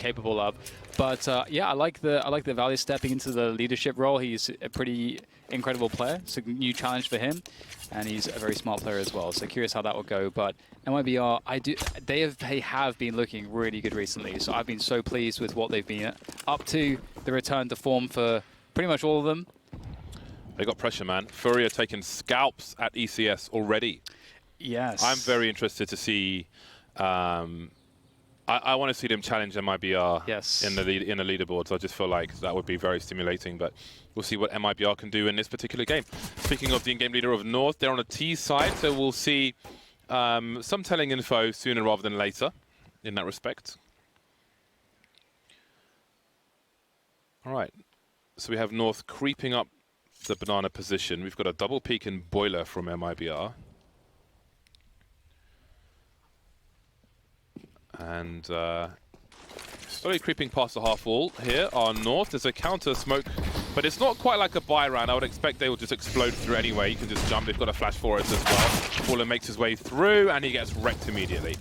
capable of. But yeah, I like the Valley stepping into the leadership role. He's a pretty incredible player. It's a new challenge for him, and he's a very smart player as well. So curious how that will go. But MiBR, they have been looking really good recently. So I've been so pleased with what they've been up to. The return to form for pretty much all of them. They got pressure, man. Furier taking scalps at ECS already. Yes. I'm very interested to see. I want to see them challenge MiBR in the leaderboards. I just feel like that would be very stimulating. But we'll see what MiBR can do in this particular game. Speaking of the in-game leader of North, they're on a T side, so we'll see some telling info sooner rather than later in that respect. All right. So we have North creeping up the banana position. We've got a double peek in boiler from MiBR. And slowly creeping past the half wall here on North. There's a counter smoke, but it's not quite like a buy round. I would expect they will just explode through anyway. You can just jump. They've got a flash for us as well. Baller makes his way through, and he gets wrecked immediately.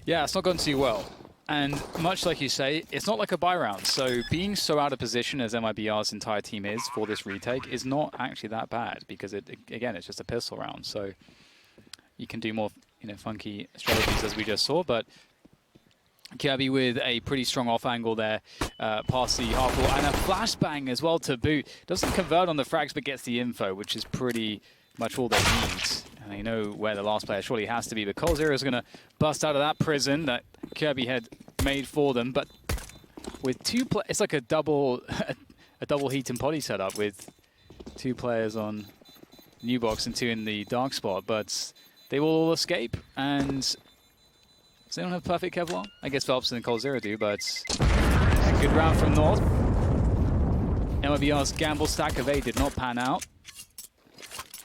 Yeah, it's not gone too well. And much like you say, it's not like a buy round. So being so out of position as MiBR's entire team is for this retake is not actually that bad, because again, it's just a pistol round. So you can do more, funky strategies as we just saw. But Kirby with a pretty strong off angle there, past the half wall, and a flashbang as well to boot. Doesn't convert on the frags, but gets the info, which is pretty much all they need. And they know where the last player surely has to be. But coldzera is going to bust out of that prison that Kirby had made for them. But with it's like a double heat and potty setup with 2 players on new box and 2 in the dark spot. But they will all escape, and so they don't have perfect Kevlar. I guess Phelps and coldzera do, but a good round from North. MiBR's gamble stack of 8 did not pan out.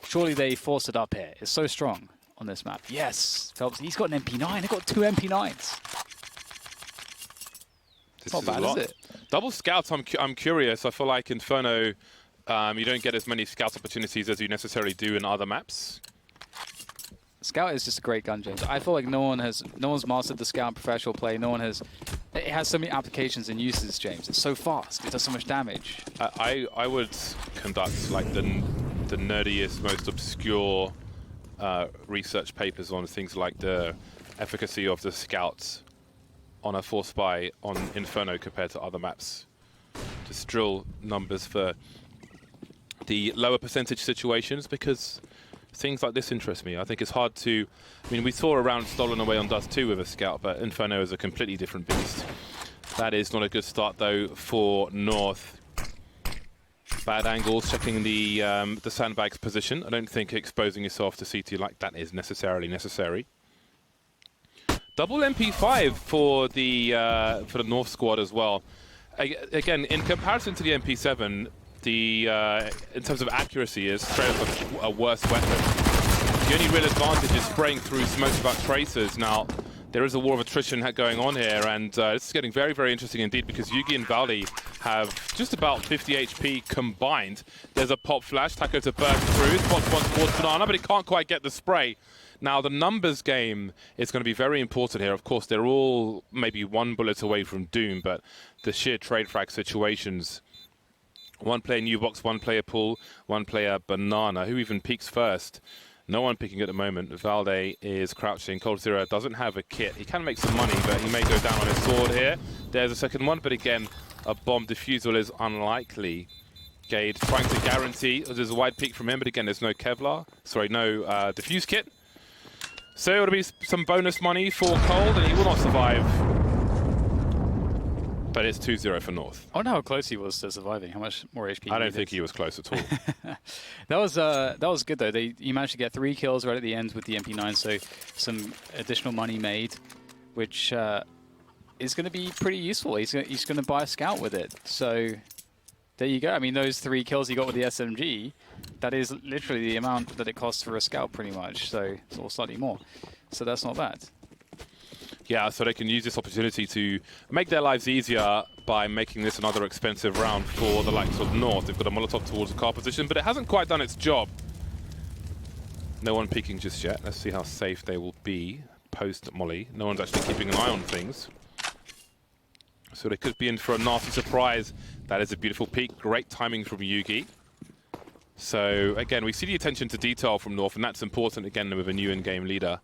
Surely they forced it up here. It's so strong on this map. Yes, Phelps, he's got an MP9. They've got 2 MP9s. It's not bad, is it? Double scouts, I'm curious. I feel like Inferno, you don't get as many scout opportunities as you necessarily do in other maps. Scout is just a great gun, James. I feel like no one's mastered the Scout in professional play. It has so many applications and uses, James. It's so fast. It does so much damage. I would conduct like the nerdiest, most obscure research papers on things like the efficacy of the Scouts on a force buy on Inferno compared to other maps. Just drill numbers for the lower percentage situations, because things like this interest me. I think it's hard to... I mean, we saw a round stolen away on Dust 2 with a Scout, but Inferno is a completely different beast. That is not a good start, though, for North. Bad angles, checking the sandbag's position. I don't think exposing yourself to CT like that is necessarily necessary. Double MP5 for the North squad as well. Again, in comparison to the MP7, in terms of accuracy, is straight up a worse weapon. The only real advantage is spraying through smoke without tracers. Now, there is a war of attrition going on here, and this is getting very, very interesting indeed, because Yugi and Valley have just about 50 HP combined. There's a pop flash, Taco to burst through, spots one towards Banana, but he can't quite get the spray. Now, the numbers game is going to be very important here. Of course, they're all maybe 1 bullet away from doom, but the sheer trade frag situations... 1 player new box, 1 player pool, 1 player banana. Who even peeks first? No one picking at the moment. Valde is crouching. coldzera doesn't have a kit. He can make some money, but he may go down on his sword here. There's a second one, but again, a bomb defusal is unlikely. Gade trying to guarantee. There's a wide peek from him, but again, there's no Kevlar. Sorry, no defuse kit. So it'll be some bonus money for Cold, and he will not survive. But it's 2-0 for North. I wonder how close he was to surviving. How much more HP? I don't think he was close at all. That was good though. He managed to get 3 kills right at the end with the MP9, so some additional money made, which is going to be pretty useful. He's going to buy a Scout with it. So there you go. I mean, those 3 kills he got with the SMG, that is literally the amount that it costs for a Scout, pretty much. So it's all slightly more. So that's not bad. Yeah, so they can use this opportunity to make their lives easier by making this another expensive round for the likes of North. They've got a Molotov towards the car position, but it hasn't quite done its job. No one peeking just yet. Let's see how safe they will be post-Molly. No one's actually keeping an eye on things. So they could be in for a nasty surprise. That is a beautiful peek. Great timing from Yugi. So again, we see the attention to detail from North, and that's important again with a new in-game leader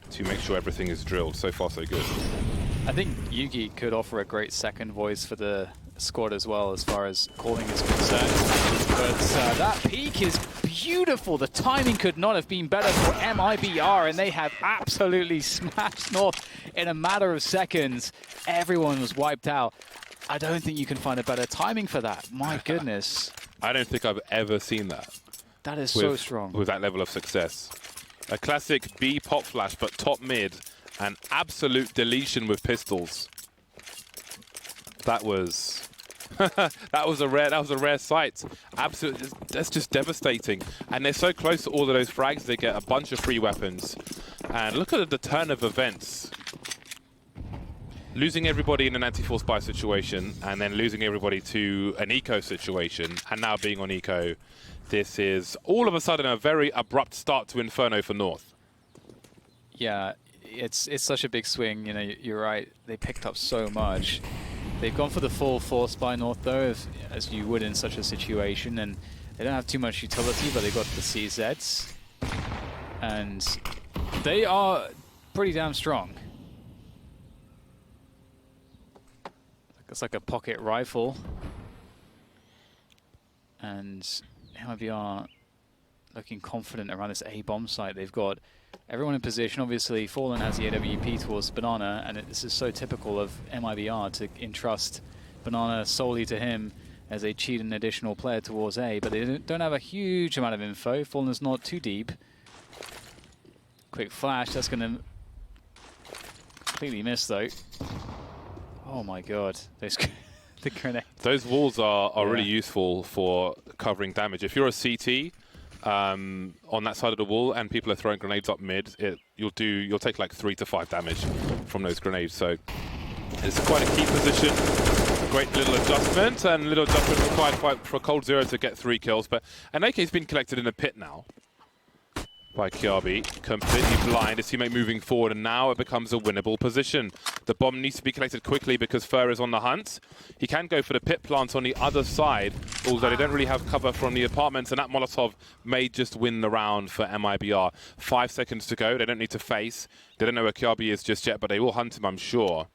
to make sure everything is drilled. So far, so good. I think Yugi could offer a great second voice for the squad as well, as far as calling is concerned. But that peak is beautiful. The timing could not have been better for MiBR, and they have absolutely smashed North in a matter of seconds. Everyone was wiped out. I don't think you can find a better timing for that. My goodness. I don't think I've ever seen that. That is so strong. With that level of success. A classic B pop flash, but top mid, and absolute deletion with pistols. That was that was a rare sight. Absolutely, that's just devastating. And they're so close to all of those frags, they get a bunch of free weapons. And look at the turn of events. Losing everybody in an anti-force buy situation, and then losing everybody to an eco situation, and now being on eco. This is all of a sudden a very abrupt start to Inferno for North. Yeah, it's such a big swing. You know, you're right. They picked up so much. They've gone for the full force by North though, as you would in such a situation, and they don't have too much utility, but they got the CZs, and they are pretty damn strong. It's like a pocket rifle, and MiBR looking confident around this A bomb site. They've got everyone in position. Obviously, Fallen has the AWP towards Banana, and this is so typical of MiBR to entrust Banana solely to him as they cheat an additional player towards A, but they don't have a huge amount of info. Fallen is not too deep. Quick flash, that's going to completely miss though. Oh my god, those the grenades. Those walls are really useful for covering damage. If you're a CT on that side of the wall and people are throwing grenades up mid, you'll take like 3 to 5 damage from those grenades. So it's quite a key position. Great little adjustment, and little adjustment required for Cold Zero to get 3 kills. But an AK's been collected in a pit now by Kiabi, completely blind. His teammate moving forward, and now it becomes a winnable position. The bomb needs to be collected quickly because Fur is on the hunt. He can go for the pit plant on the other side, although they don't really have cover from the apartments, and that Molotov may just win the round for MiBR. 5 seconds to go. They don't need to face. They don't know where Kiabi is just yet, but they will hunt him, I'm sure.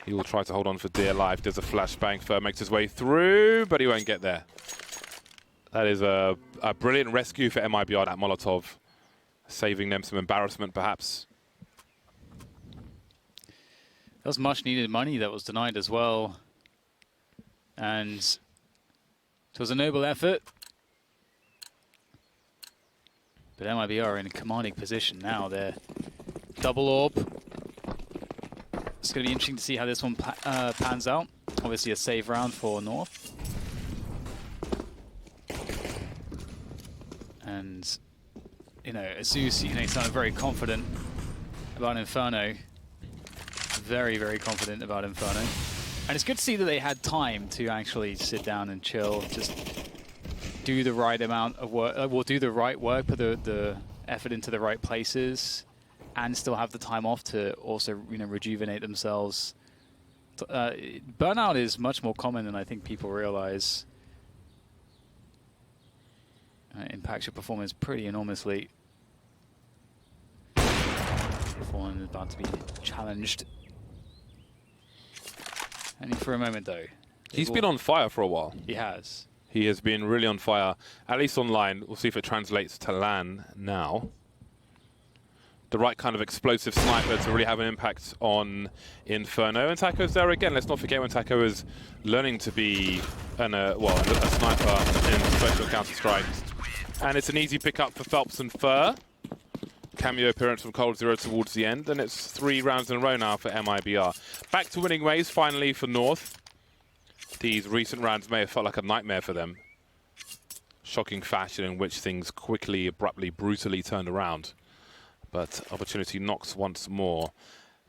He will try to hold on for dear life. There's a flashbang. Fur makes his way through, but he won't get there. That is a brilliant rescue for MiBR, that Molotov, saving them some embarrassment, perhaps. That was much needed money that was denied as well. And it was a noble effort. But MiBR are in a commanding position now. They're double orb. It's going to be interesting to see how this one pans out. Obviously a save round for North. And, you know, Zeus, you know, he sounded very confident about Inferno. Very, very confident about Inferno. And it's good to see that they had time to actually sit down and chill, just do the right amount of work, well, do the right work, put the effort into the right places, and still have the time off to also, you know, rejuvenate themselves. Burnout is much more common than I think people realize. Impacts your performance pretty enormously. Fallen is about to be challenged. Only for a moment, though. He's been on fire for a while. He has. He has been really on fire, at least online. We'll see if it translates to LAN now. The right kind of explosive sniper to really have an impact on Inferno. And Taco's there again. Let's not forget when Taco is learning to be a sniper in special Counter-Strike. And it's an easy pickup for Phelps and Fur. Cameo appearance from Cold Zero towards the end, and it's 3 rounds in a row now for MiBR. Back to winning ways finally for North. These recent rounds may have felt like a nightmare for them. Shocking fashion in which things quickly, abruptly, brutally turned around. But opportunity knocks once more.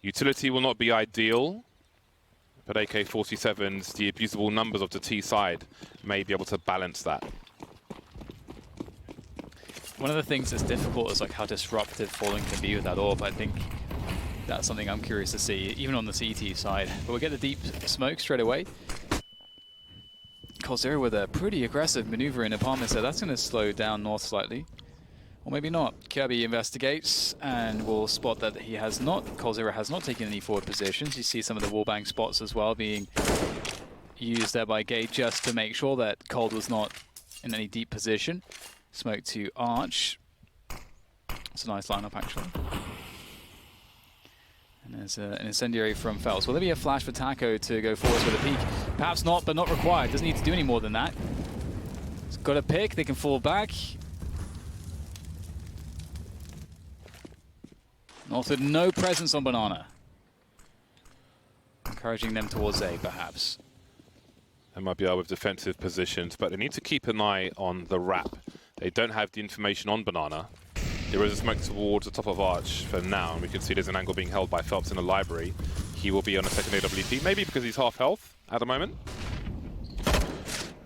Utility will not be ideal, but AK-47s, the abusable numbers of the T side, may be able to balance that. One of the things that's difficult is like how disruptive Fallen can be with that orb. I think That's something I'm curious to see, even on the CT side. But we'll get the deep smoke straight away. coldzera with a pretty aggressive maneuver in apartments there. That's going to slow down North slightly. Or maybe not. Kirby investigates and will spot that he has not, coldzera has not taken any forward positions. You see some of the wallbang spots as well being used there by Gate just to make sure that Cold was not in any deep position. Smoke to Arch. It's a nice lineup actually. And there's an incendiary from Phelps. Will there be a flash for Taco to go forwards with a peek? Perhaps not, but not required. Doesn't need to do any more than that. He's got a pick, they can fall back. North with no presence on Banana. Encouraging them towards A, perhaps. MiBR with defensive positions, but they need to keep an eye on the wrap. They don't have the information on Banana. There is a smoke towards the top of Arch for now, and we can see there's an angle being held by Phelps in the library. He will be on a second AWP, maybe because he's half health at the moment.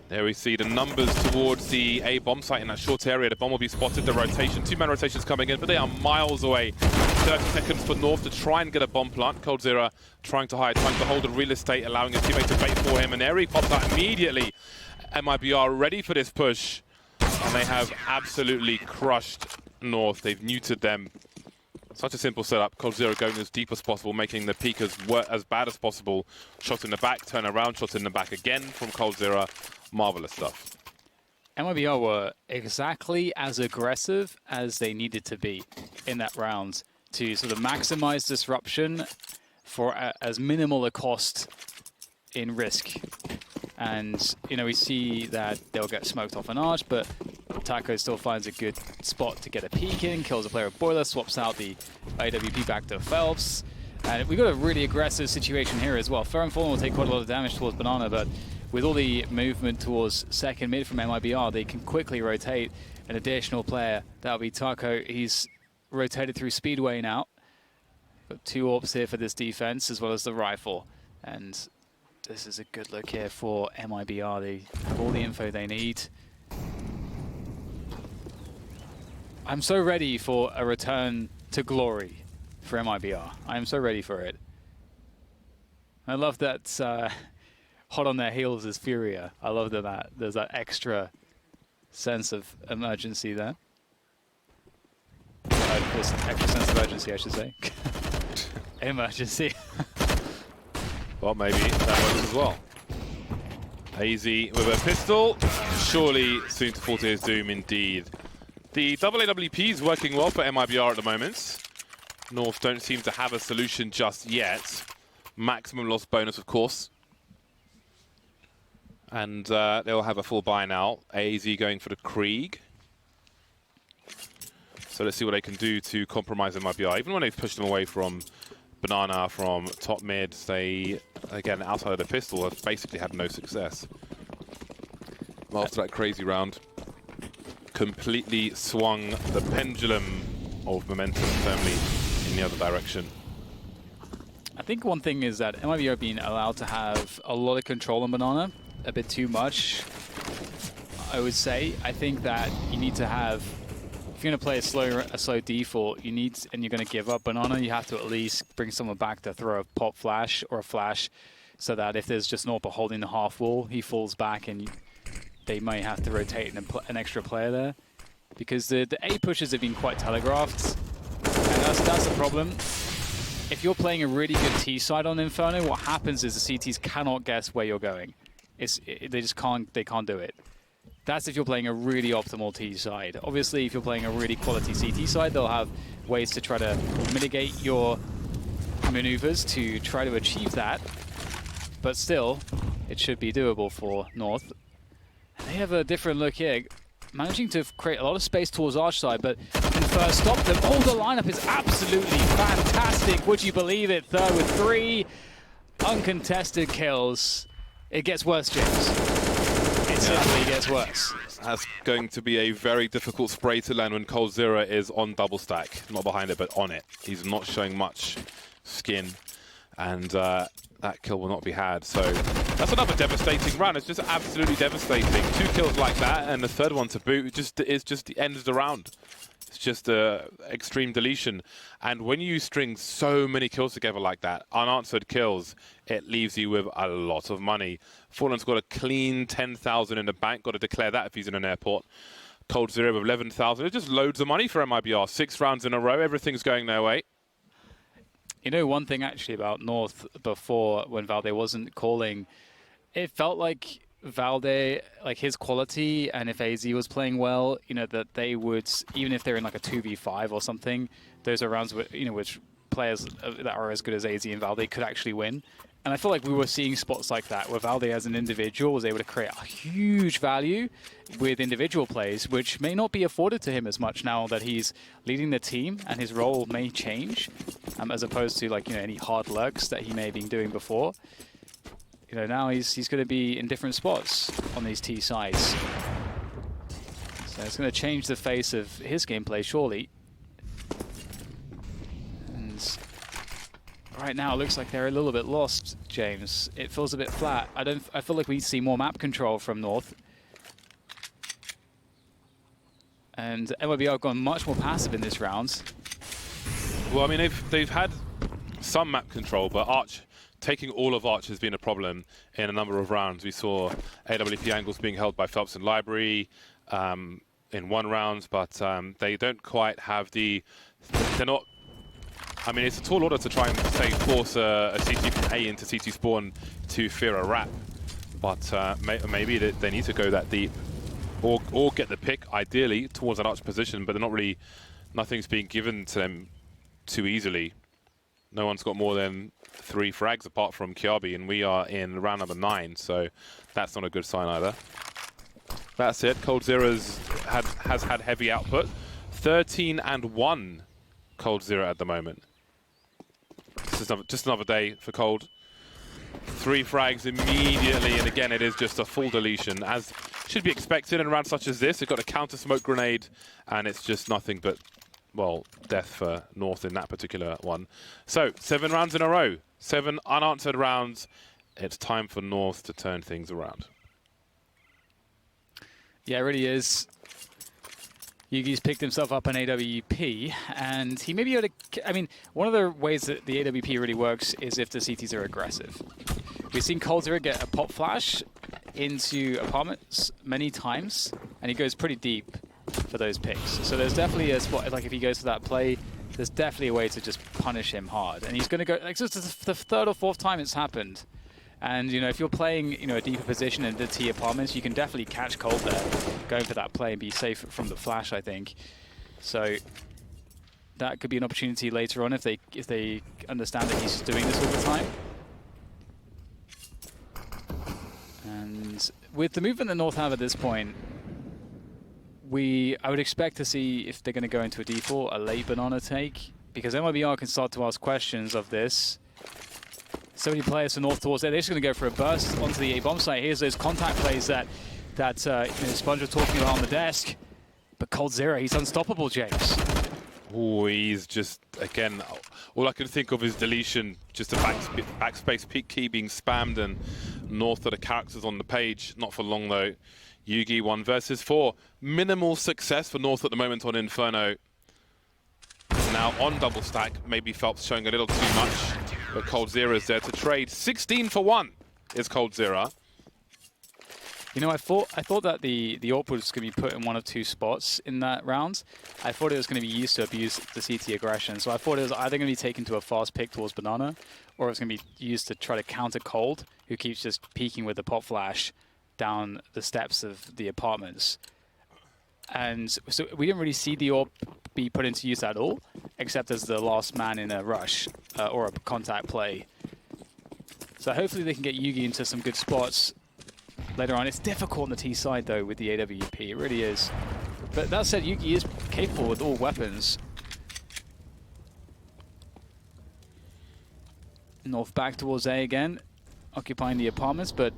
There we see the numbers towards the A bomb site in that short area. The bomb will be spotted, the rotation, 2-man rotations coming in, but they are miles away. 30 seconds for North to try and get a bomb plant. coldzera trying to hide, trying to hold the real estate, allowing his teammate to bait for him, and Eri pops out immediately. MiBR ready for this push, and they have absolutely crushed North. They've neutered them. Such a simple setup. coldzera going as deep as possible, making the peak as bad as possible. Shot in the back, turn around, shot in the back again from coldzera. Marvelous stuff. MiBR were exactly as aggressive as they needed to be in that round to sort of maximize disruption for as minimal a cost in risk. And, you know, we see that they'll get smoked off an Arch, but Taco still finds a good spot to get a peek in, kills a player of Boiler, swaps out the AWP back to Phelps. And we've got a really aggressive situation here as well. Fair and Fallen will take quite a lot of damage towards Banana, but with all the movement towards second mid from MiBR, they can quickly rotate an additional player. That'll be Taco. He's rotated through Speedway now. Got 2 AWPs here for this defense, as well as the rifle. And this is a good look here for MiBR. They have all the info they need. I'm so ready for a return to glory for MiBR. I am so ready for it. I love that hot on their heels is Furia. I love that there's that extra sense of emergency there. This extra sense of urgency, I should say. Emergency. Well, maybe that works as well. AZ with a pistol. Surely soon to fall to his doom indeed. The double AWP is working well for MiBR at the moment. North don't seem to have a solution just yet. Maximum loss bonus, of course. And they'll have a full buy now. AZ going for the Krieg. So let's see what they can do to compromise MiBR. Even when they've pushed them away from Banana, from top mid, they, again, outside of the pistol, have basically had no success. After that crazy round, completely swung the pendulum of momentum firmly in the other direction. I think one thing is that MiBR being allowed to have a lot of control on Banana, a bit too much, I would say. I think that you need to have, if you're going to play a slow default, you need, and you're going to give up Banana, you have to at least bring someone back to throw a pop flash or a flash, so that if there's just Norpa holding the half wall, he falls back and they might have to rotate an extra player there. Because the A pushes have been quite telegraphed, and that's the problem. If you're playing a really good T side on Inferno, what happens is the CTs cannot guess where you're going. They just can't do it. That's if you're playing a really optimal T side. Obviously, if you're playing a really quality CT side, they'll have ways to try to mitigate your maneuvers to try to achieve that. But still, it should be doable for North. And they have a different look here, managing to create a lot of space towards Arch side, but Infer stopped them. Oh, the lineup is absolutely fantastic. Would you believe it? Third with 3 uncontested kills. It gets worse, James. It simply gets worse. That's going to be a very difficult spray to land when coldzera is on double stack. Not behind it, but on it. He's not showing much skin. And that kill will not be had. So that's another devastating run. It's just absolutely devastating. 2 kills like that, and the third one to boot is just the end of the round. It's just extreme deletion. And when you string so many kills together like that, unanswered kills, it leaves you with a lot of money. Fallen's got a clean 10,000 in the bank. Got to declare that if he's in an airport. coldzera with 11,000. It's just loads of money for MiBR. 6 rounds in a row. Everything's going their way. You know, one thing actually about North before, when Valde wasn't calling, it felt like Valde, like his quality, and if AZ was playing well, you know, that they would, even if they're in like a 2v5 or something, those are rounds, you know, which players that are as good as AZ and Valde could actually win. And I feel like we were seeing spots like that where Valde as an individual was able to create a huge value with individual plays, which may not be afforded to him as much now that he's leading the team, and his role may change, as opposed to, like, you know, any hard lurks that he may have been doing before. You know, now he's going to be in different spots on these T sides. So it's going to change the face of his gameplay, surely. And right now, it looks like they're a little bit lost, James. It feels a bit flat. I feel like we see more map control from North. And MiBR have gone much more passive in this round. Well, I mean, they've had some map control, but taking all of Arch has been a problem in a number of rounds. We saw AWP angles being held by Phelps and Library in one round, but they don't quite have the... They're not... I mean, it's a tall order to try and, say, force a CT from A into CT spawn to fear a wrap, but maybe they need to go that deep, or get the pick, ideally, towards an Arch position, but they're not really... Nothing's being given to them too easily. No one's got more than 3 frags apart from Kiabi, and we are in round number 9, so that's not a good sign either. That's it. coldzera has had heavy output. 13-1 coldzera at the moment. Just another day for Cold. 3 frags immediately, and again, it is just a full deletion, as should be expected in a round such as this. They've got a counter smoke grenade, and it's just nothing but, well, death for North in that particular one. So, 7 rounds in a row. 7 unanswered rounds. It's time for North to turn things around. Yeah, it really is. Yugi's picked himself up an AWP, and he may be able to... I mean, one of the ways that the AWP really works is if the CTs are aggressive. We've seen coldzera get a pop flash into apartments many times, and he goes pretty deep for those picks. So there's definitely a spot, like if he goes for that play, there's definitely a way to just punish him hard. And he's going to go, like, this is the 3rd or 4th time it's happened. And, you know, if you're playing, you know, a deeper position in the T apartments, you can definitely catch Cold there, going for that play and be safe from the flash, I think. So that could be an opportunity later on if they understand that he's doing this all the time. And with the movement that North have at this point, I would expect to see if they're going to go into a default, a late banana take, because MiBR can start to ask questions of this. So many players from North towards there. They're just going to go for a burst onto the A bomb site. Here's those contact plays that you know, Sponge was talking about on the desk. But coldzera, he's unstoppable, James. Oh, he's just, again, all I can think of is deletion. Just a backspace peak key being spammed, and North are the characters on the page. Not for long, though. Yugi 1 versus 4. Minimal success for North at the moment on Inferno. Now on double stack, maybe Phelps showing a little too much, but coldzera is there to trade. 16 for 1 is coldzera. You know, I thought that the AWP was going to be put in one of 2 spots in that round. I thought it was going to be used to abuse the CT aggression. So I thought it was either going to be taken to a fast pick towards banana, or it was going to be used to try to counter Cold, who keeps just peeking with the pop flash down the steps of the apartments. And so we didn't really see the AWP be put into use at all, except as the last man in a rush or a contact play. So hopefully they can get Yugi into some good spots later on. It's difficult on the T side, though, with the AWP. It really is. But that said, Yugi is capable with all weapons. North back towards A again, occupying the apartments, but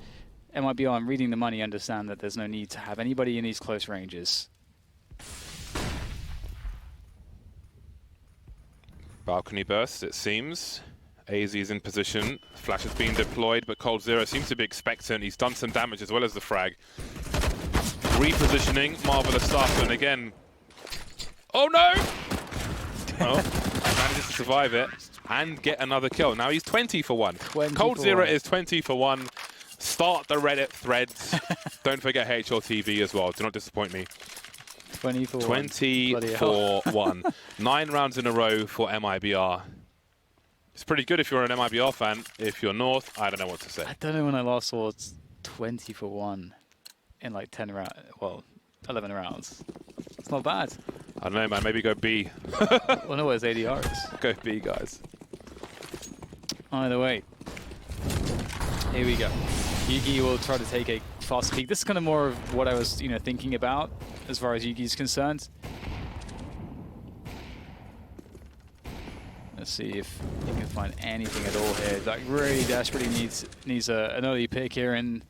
MiBR, I'm reading the money, understand that there's no need to have anybody in these close ranges. Balcony burst, it seems. AZ is in position. Flash is being deployed, but Cold Zero seems to be expectant. He's done some damage as well as the frag. Repositioning, marvelous stuff, and again... Oh no! Oh, manages to survive it and get another kill. Now he's 20 for 1. Cold Zero is 20 for 1. Start the Reddit threads. Don't forget HLTV as well. Do not disappoint me. 20 for 1. 9 rounds in a row for MiBR. It's pretty good if you're an MiBR fan. If you're North, I don't know what to say. I don't know when I last saw 20 for 1 in like 10 rounds. Well, 11 rounds. It's not bad. I don't know, man. Maybe go B. Well, no, it's ADR is. Go B, guys. Either way. Here we go. Yugi will try to take a fast peek. This is kind of more of what I was, thinking about as far as Yugi's concerned. Let's see if he can find anything at all here. Like, really desperately needs an early pick here in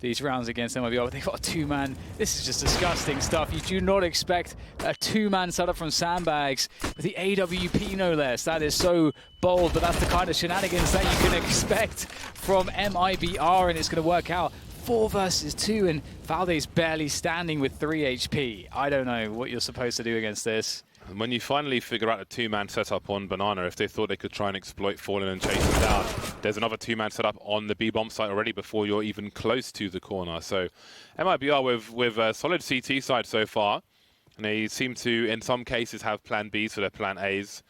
these rounds against MiBR, but they've got a 2-man. This is just disgusting stuff. You do not expect a 2-man setup from Sandbags with the AWP no less. That is so bold, but that's the kind of shenanigans that you can expect from MiBR, and it's going to work out. 4 versus 2, and Valde's barely standing with 3 HP. I don't know what you're supposed to do against this. And when you finally figure out a 2-man setup on Banana, if they thought they could try and exploit Fallen and chase him down, there's another 2-man setup on the B-bomb site already before you're even close to the corner. So MiBR with a solid CT side so far, and they seem to, in some cases, have plan Bs for their plan As.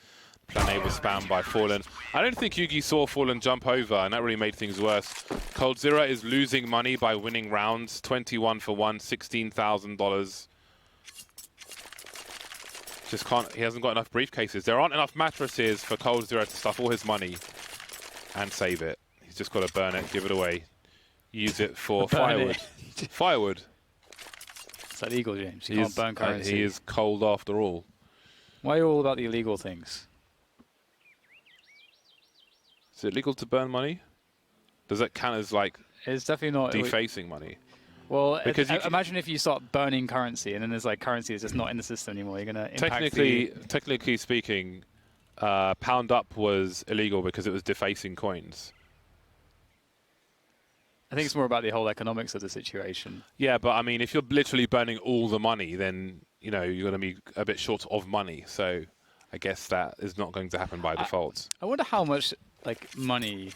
Plan A was spammed by Fallen. I don't think Yugi saw Fallen jump over, and that really made things worse. Cold Zero is losing money by winning rounds. 21 for 1, $16,000. Just can't. He hasn't got enough briefcases. There aren't enough mattresses for Cold Zero to stuff all his money and save it. He's just got to burn it, give it away, use it for firewood. Firewood. It's illegal, James. You can't burn currency. He is cold after all. Why are you all about the illegal things? Is it legal to burn money? Does that count as like It's definitely not defacing money? Well, because imagine if you start burning currency and then there's like currency that's just not in the system anymore. You're going to impact technically speaking, Pound Up was illegal because it was defacing coins. I think it's more about the whole economics of the situation. Yeah, but I mean, if you're literally burning all the money, then you're going to be a bit short of money. So I guess that is not going to happen by default. I wonder how much money,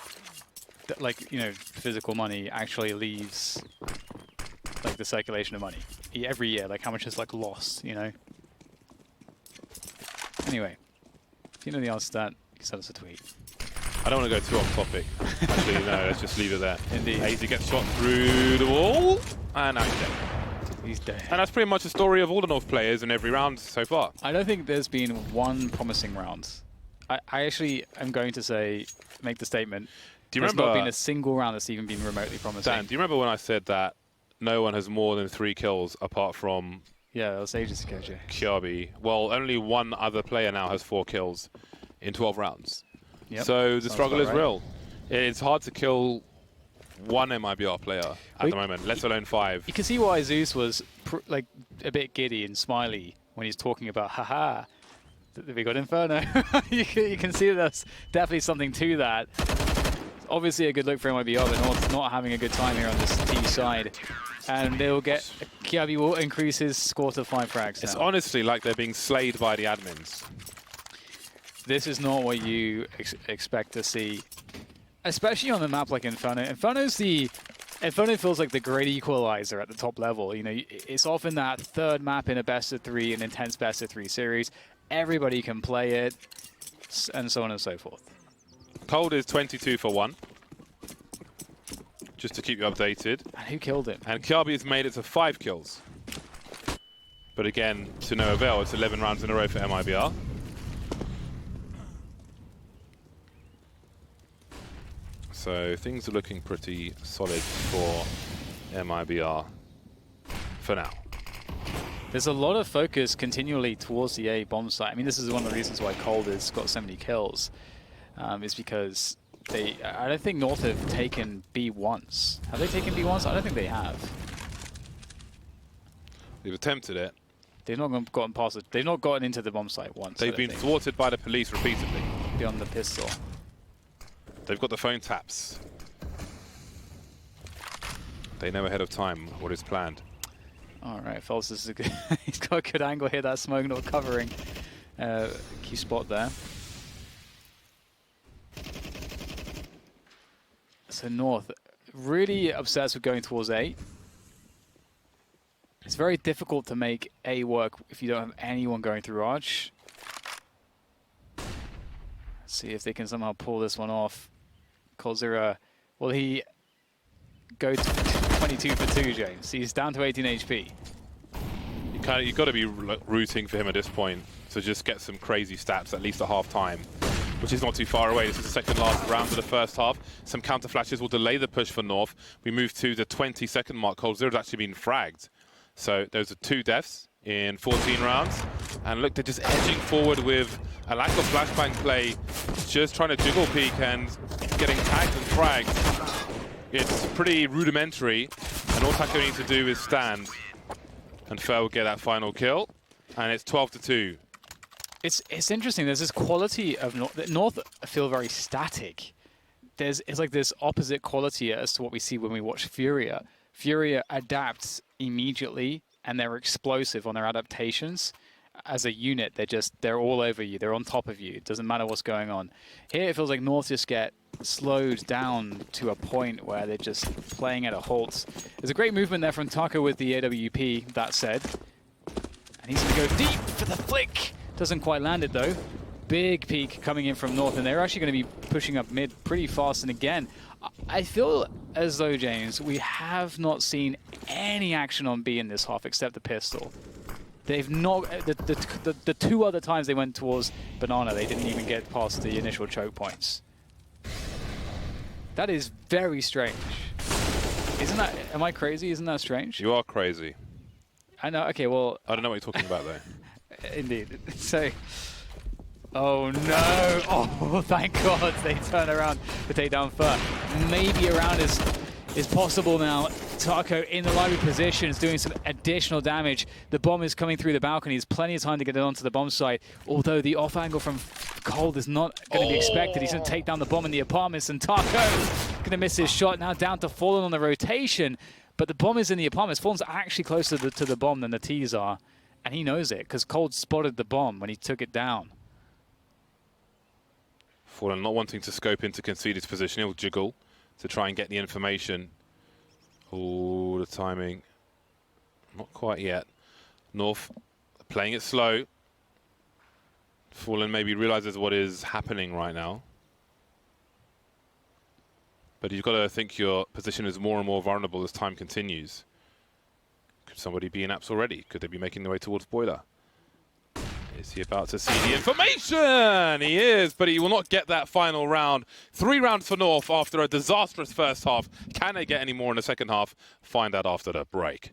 physical money, actually leaves the circulation of money every year. Like how much is lost, Anyway, if you know the answer to that, you can send us a tweet. I don't want to go too off topic. Actually, no, let's just leave it there. Indeed. AZ gets shot through the wall, and now he's dead. He's dead. And that's pretty much the story of all the North players in every round so far. I don't think there's been one promising round. I actually am going to make the statement. Do you there's remember? Not been a single round that's even been remotely promising. Dan, do you remember when I said that no one has more than 3 kills apart from Yeah, that was ages ago, Jay. Kiabi? Well, only one other player now has 4 kills in 12 rounds. Yep. So the struggle is right. real. It's hard to kill one MiBR player at the moment, let alone 5. You can see why Zeus was a bit giddy and smiley when he's talking about, haha, we got Inferno. you can see there's definitely something to that. Obviously a good look for MiBR, but not having a good time here on this T side. And they'll get, Kiabi will increase his score to 5 frags now. It's honestly like they're being slayed by the admins. This is not what you expect to see, especially on a map like Inferno. Inferno feels like the great equalizer at the top level. It's often that third map in a best-of-3, an intense best-of-3 series. Everybody can play it, and so on and so forth. Cold is 22 for 1, just to keep you updated. And who killed him? And Kiabi has made it to 5 kills. But again, to no avail. It's 11 rounds in a row for MiBR. So things are looking pretty solid for MiBR for now. There's a lot of focus continually towards the A bomb site. I mean, this is one of the reasons why Cold has got so many kills. Is because I don't think North have taken B once. Have they taken B once? I don't think they have. They've attempted it. They've not gotten past it. They've not gotten into the bomb site once. They've been thwarted by the police repeatedly. Beyond the pistol. They've got the phone taps. They know ahead of time what is planned. All right, False is a good. He's got a good angle here. That smoke not covering. Key spot there. So North really obsessed with going towards A. It's very difficult to make A work if you don't have anyone going through Arch. Let's see if they can somehow pull this one off. coldzera, will he go to 22 for 2, James? He's down to 18 HP. You've got to be rooting for him at this point to just get some crazy stats at least at half time, which is not too far away. This is the second last round of the first half. Some counter flashes will delay the push for North. We move to the 20-second mark. coldzera's actually been fragged. So those are 2 deaths in 14 rounds. And look, they're just edging forward with a lack of flashbang play, just trying to jiggle peek and getting tagged and fragged. It's pretty rudimentary, and all Taco needs to do is stand, and Fer will get that final kill, and it's 12-2. It's interesting. There's this quality of North feel very static. It's like this opposite quality as to what we see when we watch Furia. Furia adapts immediately, and they're explosive on their adaptations. As a unit, they're all over you. They're on top of you. It doesn't matter what's going on. Here, it feels like North just get slowed down to a point where they're just playing at a halt. There's a great movement there from Taco with the AWP, that said. And he's going to go deep for the flick. Doesn't quite land it, though. Big peek coming in from North, and they're actually going to be pushing up mid pretty fast. And again, I feel as though, James, we have not seen any action on B in this half except the pistol. They've not, the 2 other times they went towards Banana, they didn't even get past the initial choke points. That is very strange. Isn't that, am I crazy? Isn't that strange? You are crazy. I know, okay, well. I don't know what you're talking about, though. Indeed. So, oh no! Oh, thank God they turn around to take down Fer. Maybe a round is possible now. Taco in the library position is doing some additional damage. The bomb is coming through the balcony. There's plenty of time to get it onto the bomb site. Although the off angle from Cold is not going to be expected. He's going to take down the bomb in the apartments, and Taco going to miss his shot. Now down to Fallen on the rotation, but the bomb is in the apartments. Fallen's actually closer to the bomb than the T's are, and he knows it because Cold spotted the bomb when he took it down. Fallen not wanting to scope into concede position. He'll jiggle to try and get the information. Oh, the timing. Not quite yet. North playing it slow. Fallen maybe realizes what is happening right now. But you've got to think your position is more and more vulnerable as time continues. Could somebody be in apps already? Could they be making their way towards Boiler? Is he about to see the information? He is, but he will not get that final round. 3 rounds for North after a disastrous first half. Can they get any more in the second half? Find out after the break.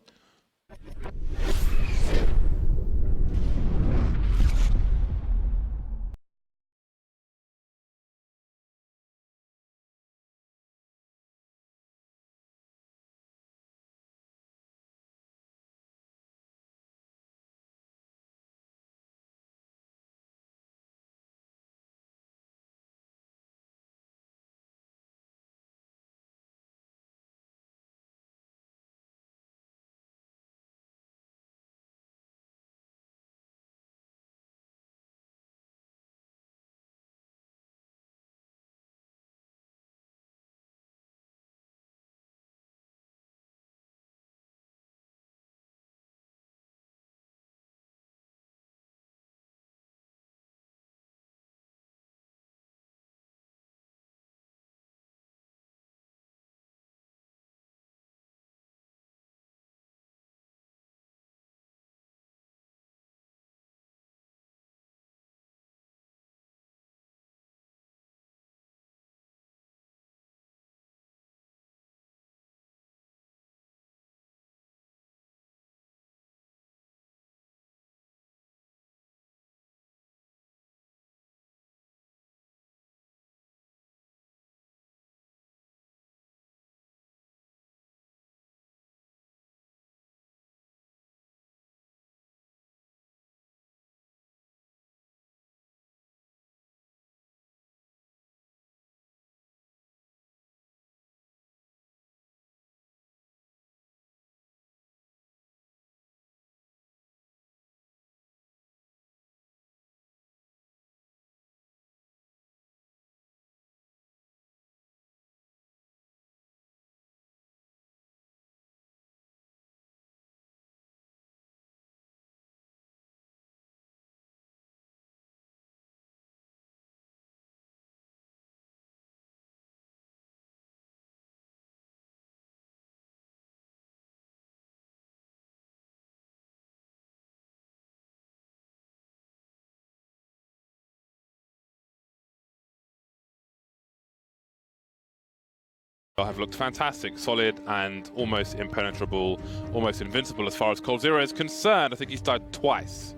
have looked fantastic, solid, and almost impenetrable, almost invincible as far as Cold Zero is concerned. I think he's died twice.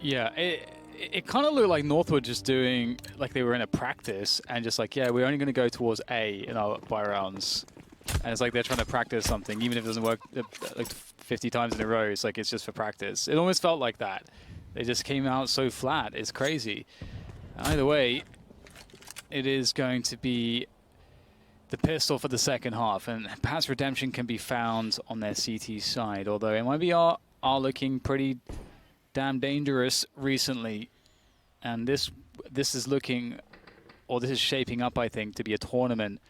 Yeah, it kind of looked like North were just doing, like they were in a practice and just like, yeah, we're only going to go towards A in our buy rounds. And it's like they're trying to practice something, even if it doesn't work like 50 times in a row. It's like it's just for practice. It almost felt like that. They just came out so flat. It's crazy. Either way, it is going to be the pistol for the second half, and perhaps redemption can be found on their CT side, although MiBR are looking pretty damn dangerous recently, and this is looking, or this is shaping up, I think, to be a tournament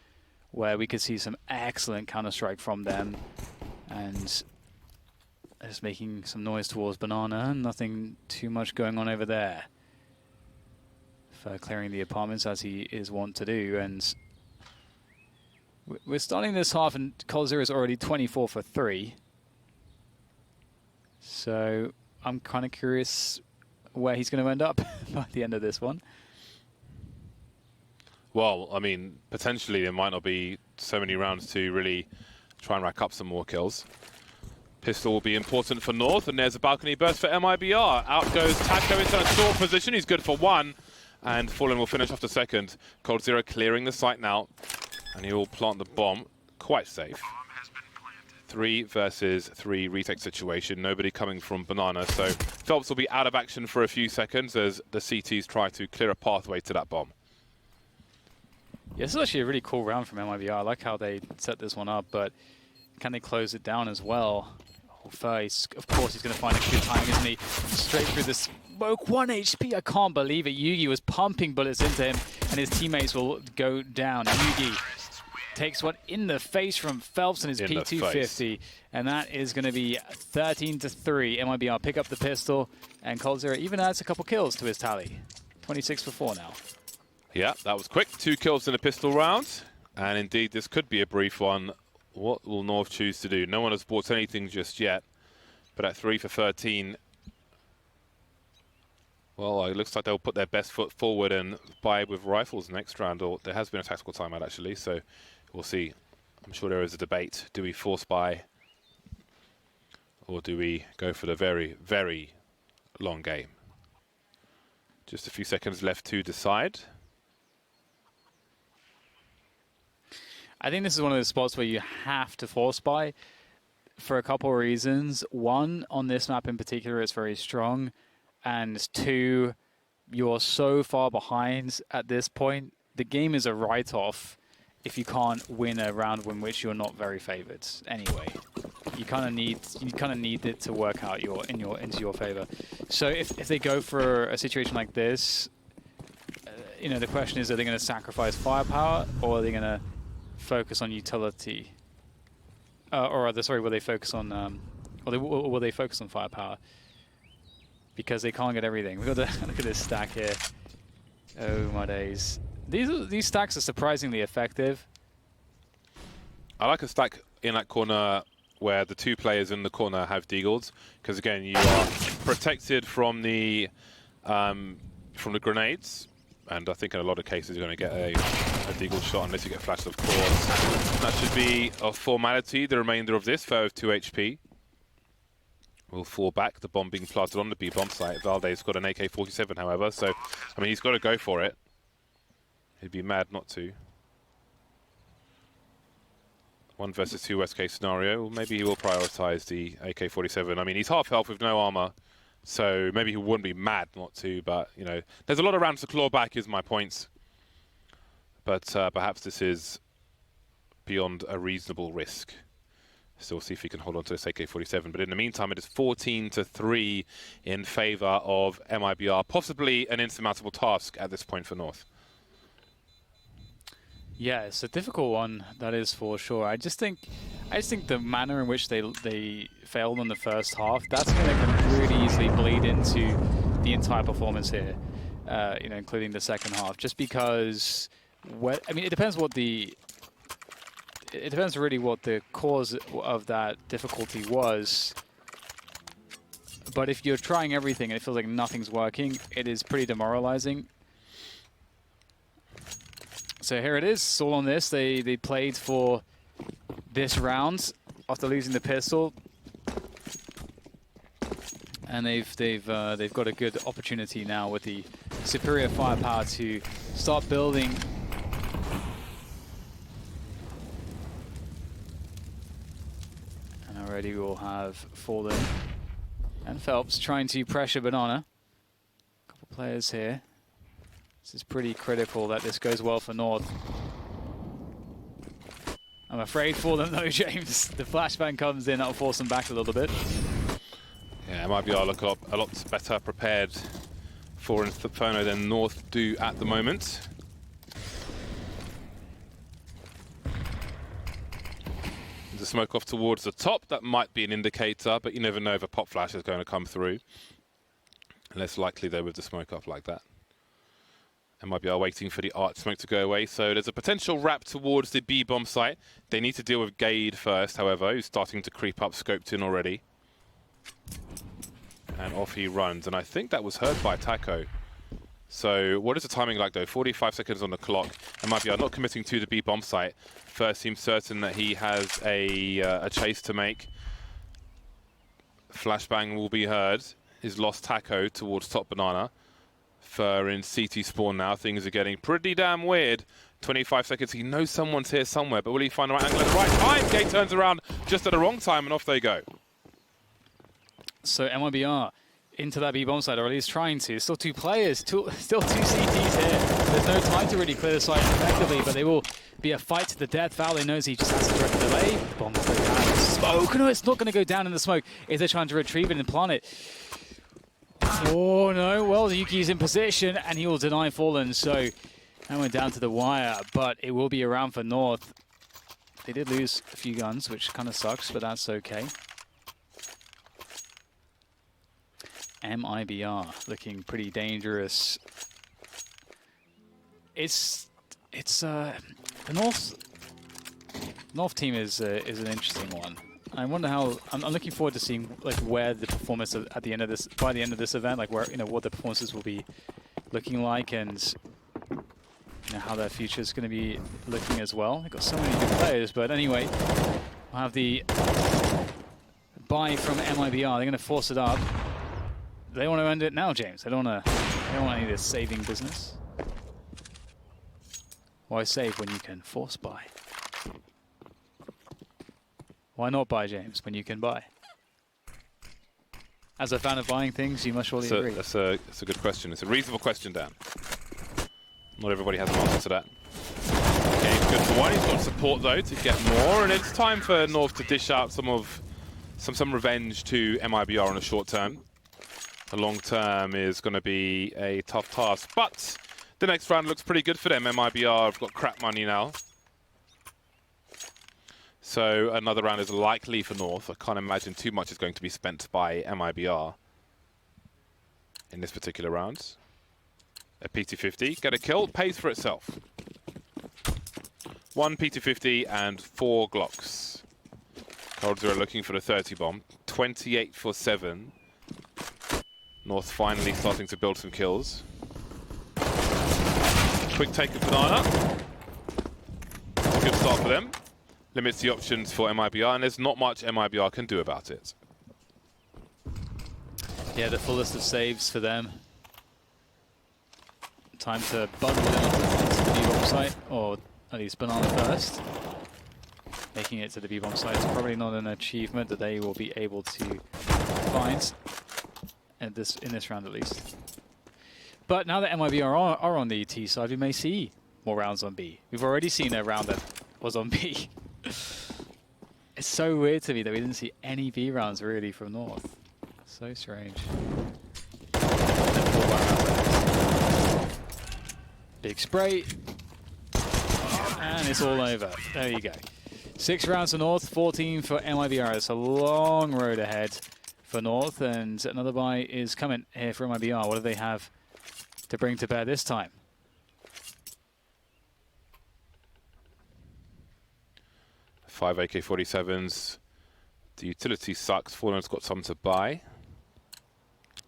where we could see some excellent Counter-Strike from them, and just making some noise towards Banana. Nothing too much going on over there for clearing the apartments as he is wont to do, and we're starting this half, and Cold Zero is already 24 for 3. So I'm kind of curious where he's going to end up by the end of this one. Well, I mean, potentially there might not be so many rounds to really try and rack up some more kills. Pistol will be important for North, and there's a balcony burst for MiBR. Out goes Taco into a short position. He's good for 1, and Fallen will finish off the second. Cold Zero clearing the site now, and he will plant the bomb. Quite safe. 3 versus 3 retake situation. Nobody coming from Banana, so Phelps will be out of action for a few seconds as the CTs try to clear a pathway to that bomb. Yeah, this is actually a really cool round from MiBR. I like how they set this one up, but can they close it down as well? Face, of course, he's going to find a good timing, isn't he? Straight through the smoke. 1 HP. I can't believe it. Yugi was pumping bullets into him, and his teammates will go down. Yugi takes one in the face from Phelps and his P250, and that is going to be 13 to 3. MiBR pick up the pistol, and Cold Zero even adds a couple kills to his tally. 26 for 4 now. Yeah, that was quick. 2 kills in a pistol round, and indeed this could be a brief one. What will North choose to do? No one has bought anything just yet, but at 3 for 13, well, it looks like they'll put their best foot forward and buy with rifles next round, or there has been a tactical timeout actually, so we'll see. I'm sure there is a debate. Do we force buy, or do we go for the very, very long game? Just a few seconds left to decide. I think this is one of those spots where you have to force buy for a couple of reasons. 1, on this map in particular, it's very strong. And 2, you're so far behind at this point. The game is a write-off if you can't win a round in which you're not very favored anyway. You kind of need it to work out into your favor. So if they go for a situation like this, you know, the question is, are they going to sacrifice firepower, or are they going to focus on utility, will they focus on, will they focus on firepower? Because they can't get everything. We've got to look at this stack here. Oh my days! These stacks are surprisingly effective. I like a stack in that corner where the 2 players in the corner have deagles, because again you are protected from the grenades. And I think in a lot of cases you're going to get a deagle shot unless you get flashed, of course. That should be a formality, the remainder of this. Foe of 2 HP will fall back. The bomb being planted on the B bomb site. Valde's got an AK-47, however, so, I mean, he's got to go for it. He'd be mad not to. 1 versus 2 worst case scenario. Well, maybe he will prioritize the AK-47. I mean, he's half health with no armor. So maybe he wouldn't be mad not to, but, you know, there's a lot of rounds to claw back is my point. But perhaps this is beyond a reasonable risk. Still see if he can hold on to this AK-47. But in the meantime, it is 14 to 3 in favor of MiBR. Possibly an insurmountable task at this point for North. Yeah, it's a difficult one, that is for sure. I just think the manner in which they failed in the first half, that's going to really easily bleed into the entire performance here, you know, including the second half. Just because, I mean, it depends really what the cause of that difficulty was. But if you're trying everything and it feels like nothing's working, it is pretty demoralizing. So here it is, all on this. They played for this round after losing the pistol. And they've got a good opportunity now with the superior firepower to start building. And already we'll have Fallen and Phelps trying to pressure Banana. A couple players here. This is pretty critical that this goes well for North. I'm afraid for them though, James. The flashbang comes in, that'll force them back a little bit. Yeah, MiBR look a lot better prepared for Inferno than North do at the moment. There's a smoke off towards the top. That might be an indicator, but you never know if a pop flash is going to come through. Less likely though with the smoke up like that. MiBR waiting for the arch smoke to go away. So there's a potential wrap towards the B bomb site. They need to deal with Gade first, however, who's starting to creep up, scoped in already. And off he runs, and I think that was heard by Taco. So what is the timing like though? 45 seconds on the clock. MiBR not committing to the B bomb site. First seems certain that he has a chase to make. Flashbang will be heard. He's lost Taco towards top Banana. Fur in CT spawn now. Things are getting pretty damn weird. 25 seconds. He knows someone's here somewhere, but will he find the right angle at the right time? Gate turns around just at the wrong time, and off they go. So MiBR into that B bomb side, or at least trying to. Still two players, still two CTs here. There's no time to really clear the site effectively, but they will be a fight to the death. Valley knows he just has to direct delay. Bomb goes down in the smoke. No, it's not going to go down in the smoke. Is they trying to retrieve it and plant it? Oh no, well Yuki's in position and he will deny Fallen, so that went down to the wire, but it will be around for North. They did lose a few guns, which kind of sucks, but that's okay. MiBR looking pretty dangerous. The North team is an interesting one. I wonder how. I'm looking forward to seeing like where the performance at the end of this, by the end of this event, like where what the performances will be looking like, and how their future is going to be looking as well. They've got so many good players, but anyway, we'll have the buy from MiBR. They're going to force it up. They want to end it now, James. They don't want any of this saving business. Why save when you can force buy? Why not buy, James, when you can buy? As a fan of buying things, you must surely agree. That's a good question. It's a reasonable question, Dan. Not everybody has an answer to that. Okay, good for one. He's got support though to get more, and it's time for North to dish out some revenge to MiBR on the short term. The long term is going to be a tough task, but the next round looks pretty good for them. MiBR have got crap money now. So another round is likely for North. I can't imagine too much is going to be spent by MiBR in this particular round. A PT50, get a kill, pays for itself. 1 PT50 and 4 Glocks. Cold Zero looking for the 30 bomb. 28 for 7. North finally starting to build some kills. Quick take of Banana. Good start for them. Limits the options for MiBR, and there's not much MiBR can do about it. Yeah, the fullest of saves for them. Time to bundle it onto the B-bomb site, or at least Banana first. Making it to the B-bomb site is probably not an achievement that they will be able to find in this round at least. But now that MiBR are on the T side, we may see more rounds on B. We've already seen a round that was on B. It's so weird to me that we didn't see any B rounds really from North. So strange. Big spray. And it's all over. There you go. 6 rounds for North, 14 for MiBR. It's a long road ahead for North, and another buy is coming here for MiBR. What do they have to bring to bear this time? 5 AK-47s. The utility sucks. Fallen's got some to buy.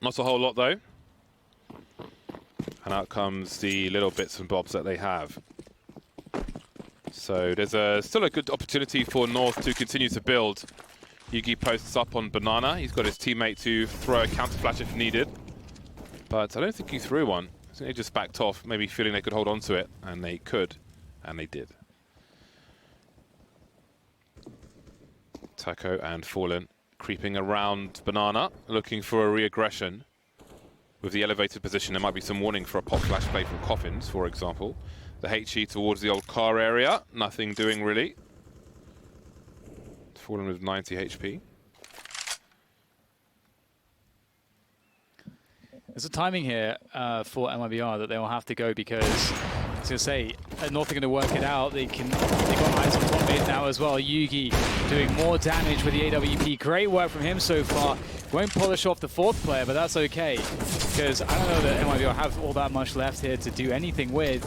Not a whole lot though. And out comes the little bits and bobs that they have. So there's still a good opportunity for North to continue to build. Yugi posts up on Banana. He's got his teammate to throw a counter flash if needed. But I don't think he threw one. I think they just backed off, maybe feeling they could hold on to it. And they could. And they did. Taco and Fallen creeping around Banana, looking for a re-aggression. With the elevated position, there might be some warning for a pop flash play from Coffins, for example. The HE towards the old car area. Nothing doing really. Fallen with 90 HP. There's a timing here for MiBR that they will have to go because, I was going to say, North are going to work it out. They've got eyes on top mid now as well. Yugi doing more damage with the AWP. Great work from him so far. Won't polish off the fourth player, but that's okay. Because I don't know that MiBR have all that much left here to do anything with.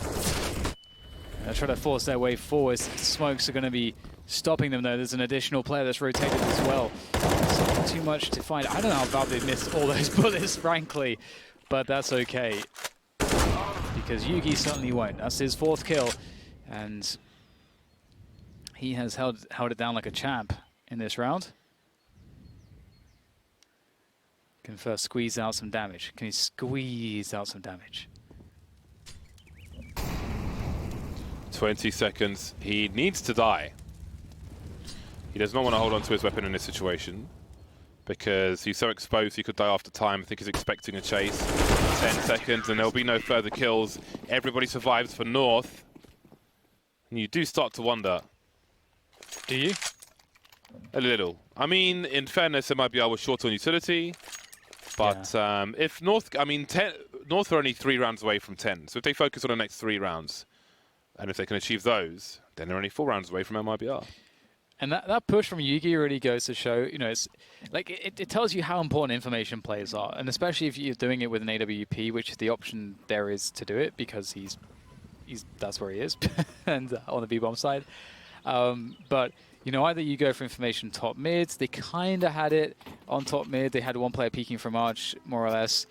They're trying to force their way forward. Smokes are going to be stopping them though. There's an additional player that's rotated as well. So not too much to find. I don't know how Valve missed all those bullets, frankly, but that's okay. Because Yugi certainly won't. That's his fourth kill. And he has held it down like a champ in this round. Can first squeeze out some damage. Can he squeeze out some damage? 20 seconds. He needs to die. He does not want to hold on to his weapon in this situation because he's so exposed he could die after time. I think he's expecting a chase. 10 seconds and there'll be no further kills. Everybody survives for North. And you do start to wonder. Do you? A little. I mean, in fairness, MiBR was short on utility. But yeah. If North, I mean, North are only 3 rounds away from 10. So if they focus on the next 3 rounds, and if they can achieve those, then they're only 4 rounds away from MiBR. And that push from Yugi really goes to show, you know, it's like it tells you how important information plays are, and especially if you're doing it with an AWP, which the option there is to do it because he's that's where he is, and on the B-bomb side. But you know, either you go for information top mid. They kind of had it on top mid. They had one player peeking from Arch, more or less.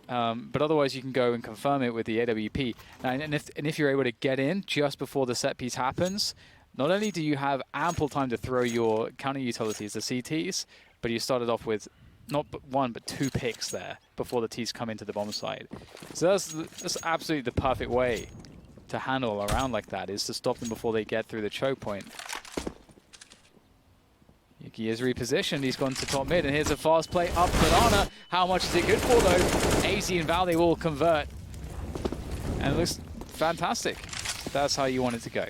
But otherwise, you can go and confirm it with the AWP. And if you're able to get in just before the set piece happens, not only do you have ample time to throw your counter utilities, the CTs, but you started off with not one but 2 picks there before the Ts come into the bomb side. So that's absolutely the perfect way to handle around like that, is to stop them before they get through the choke point. Yuki is repositioned. He's gone to top mid, and here's a fast play up Banana. How much is it good for though? AZ and Val, they will convert, and it looks fantastic. That's how you want it to go.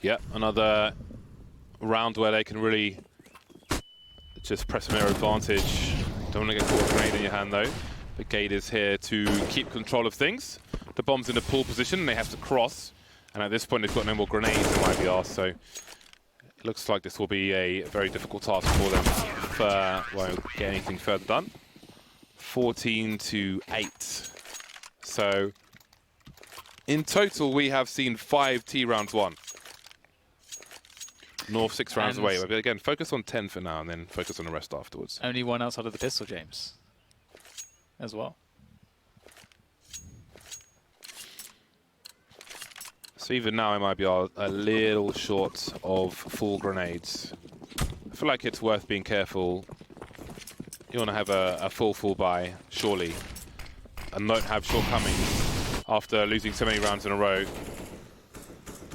Yeah, another round where they can really just press their advantage. Don't want to get caught with a grenade in your hand though. But Gate is here to keep control of things. The bomb's in a pull position and they have to cross. And at this point they've got no more grenades in MiBR, so it looks like this will be a very difficult task for them if won't get anything further done. 14-8. So in total we have seen 5 T rounds won. North 6 rounds away. But again, focus on 10 for now and then focus on the rest afterwards. Only one outside of the pistol, James, as well. So even now, MiBR a little short of full grenades. I feel like it's worth being careful. You want to have a full buy, surely, and not have shortcomings after losing so many rounds in a row.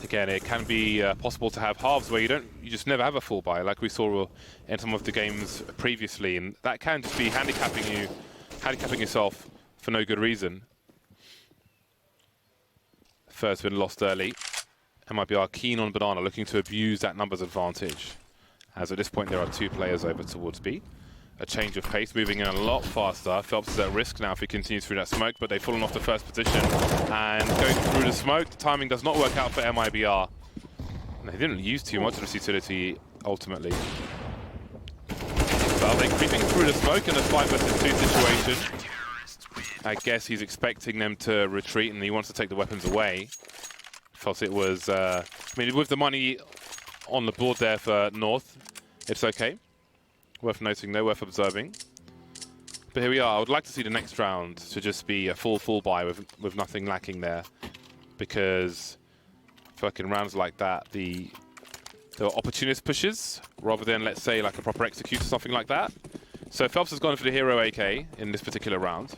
Again, it can be possible to have halves where you just never have a full buy, like we saw in some of the games previously, and that can just be handicapping yourself for no good reason. First been lost early. MiBR keen on Banana, looking to abuse that numbers advantage. As at this point there are 2 players over towards B. A change of pace, moving in a lot faster. Phelps is at risk now if he continues through that smoke, but they've fallen off the first position. And going through the smoke, the timing does not work out for MiBR. And they didn't use too much of this utility, ultimately. Well, they're creeping through the smoke in a 5 versus 2 situation. I guess he's expecting them to retreat and he wants to take the weapons away. Because it was, I mean, with the money on the board there for North, it's okay. Worth noting though, worth observing. But here we are. I would like to see the next round to just be a full buy with nothing lacking there. Because work in rounds like that, there were opportunist pushes rather than, let's say, like a proper execute or something like that. So Phelps has gone for the hero AK in this particular round.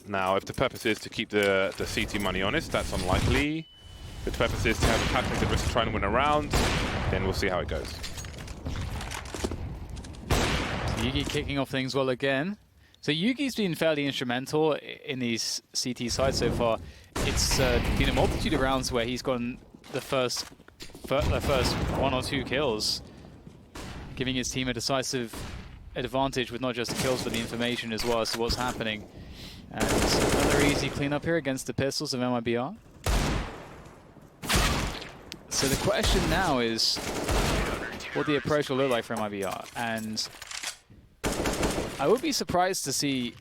Now, if the purpose is to keep the CT money honest, that's unlikely. If the purpose is to have a calculated risk to try and win a round, then we'll see how it goes. Yugi kicking off things well again. So Yugi's been fairly instrumental in these CT sides so far. It's been a multitude of rounds where he's gotten the first 1 or 2 kills, giving his team a decisive advantage with not just the kills but the information as well as to what's happening. And another easy cleanup here against the pistols of MiBR. So the question now is what the approach will look like for MiBR, and I would be surprised to see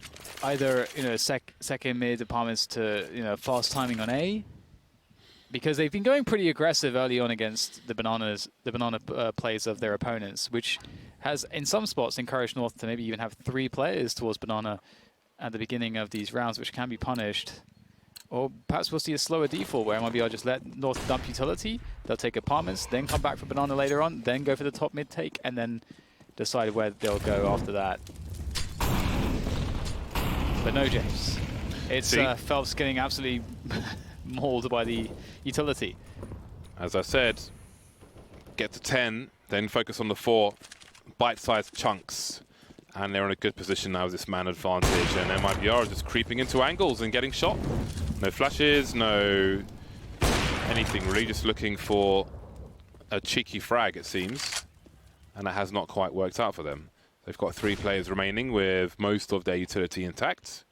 either second mid departments to fast timing on A, because they've been going pretty aggressive early on against the banana plays of their opponents, which has in some spots encouraged North to maybe even have 3 players towards banana at the beginning of these rounds, which can be punished. Or perhaps we'll see a slower default where MiBR just let North dump utility, they'll take apartments, then come back for banana later on, then go for the top mid take, and then decide where they'll go after that. But no, James. It's Phelps getting absolutely mauled by the utility. As I said, get to 10, then focus on the 4 bite-sized chunks. And they're in a good position now with this man advantage. And MiBR are just creeping into angles and getting shot. No flashes, no anything really, just looking for a cheeky frag, it seems. And that has not quite worked out for them. They've got 3 players remaining with most of their utility intact.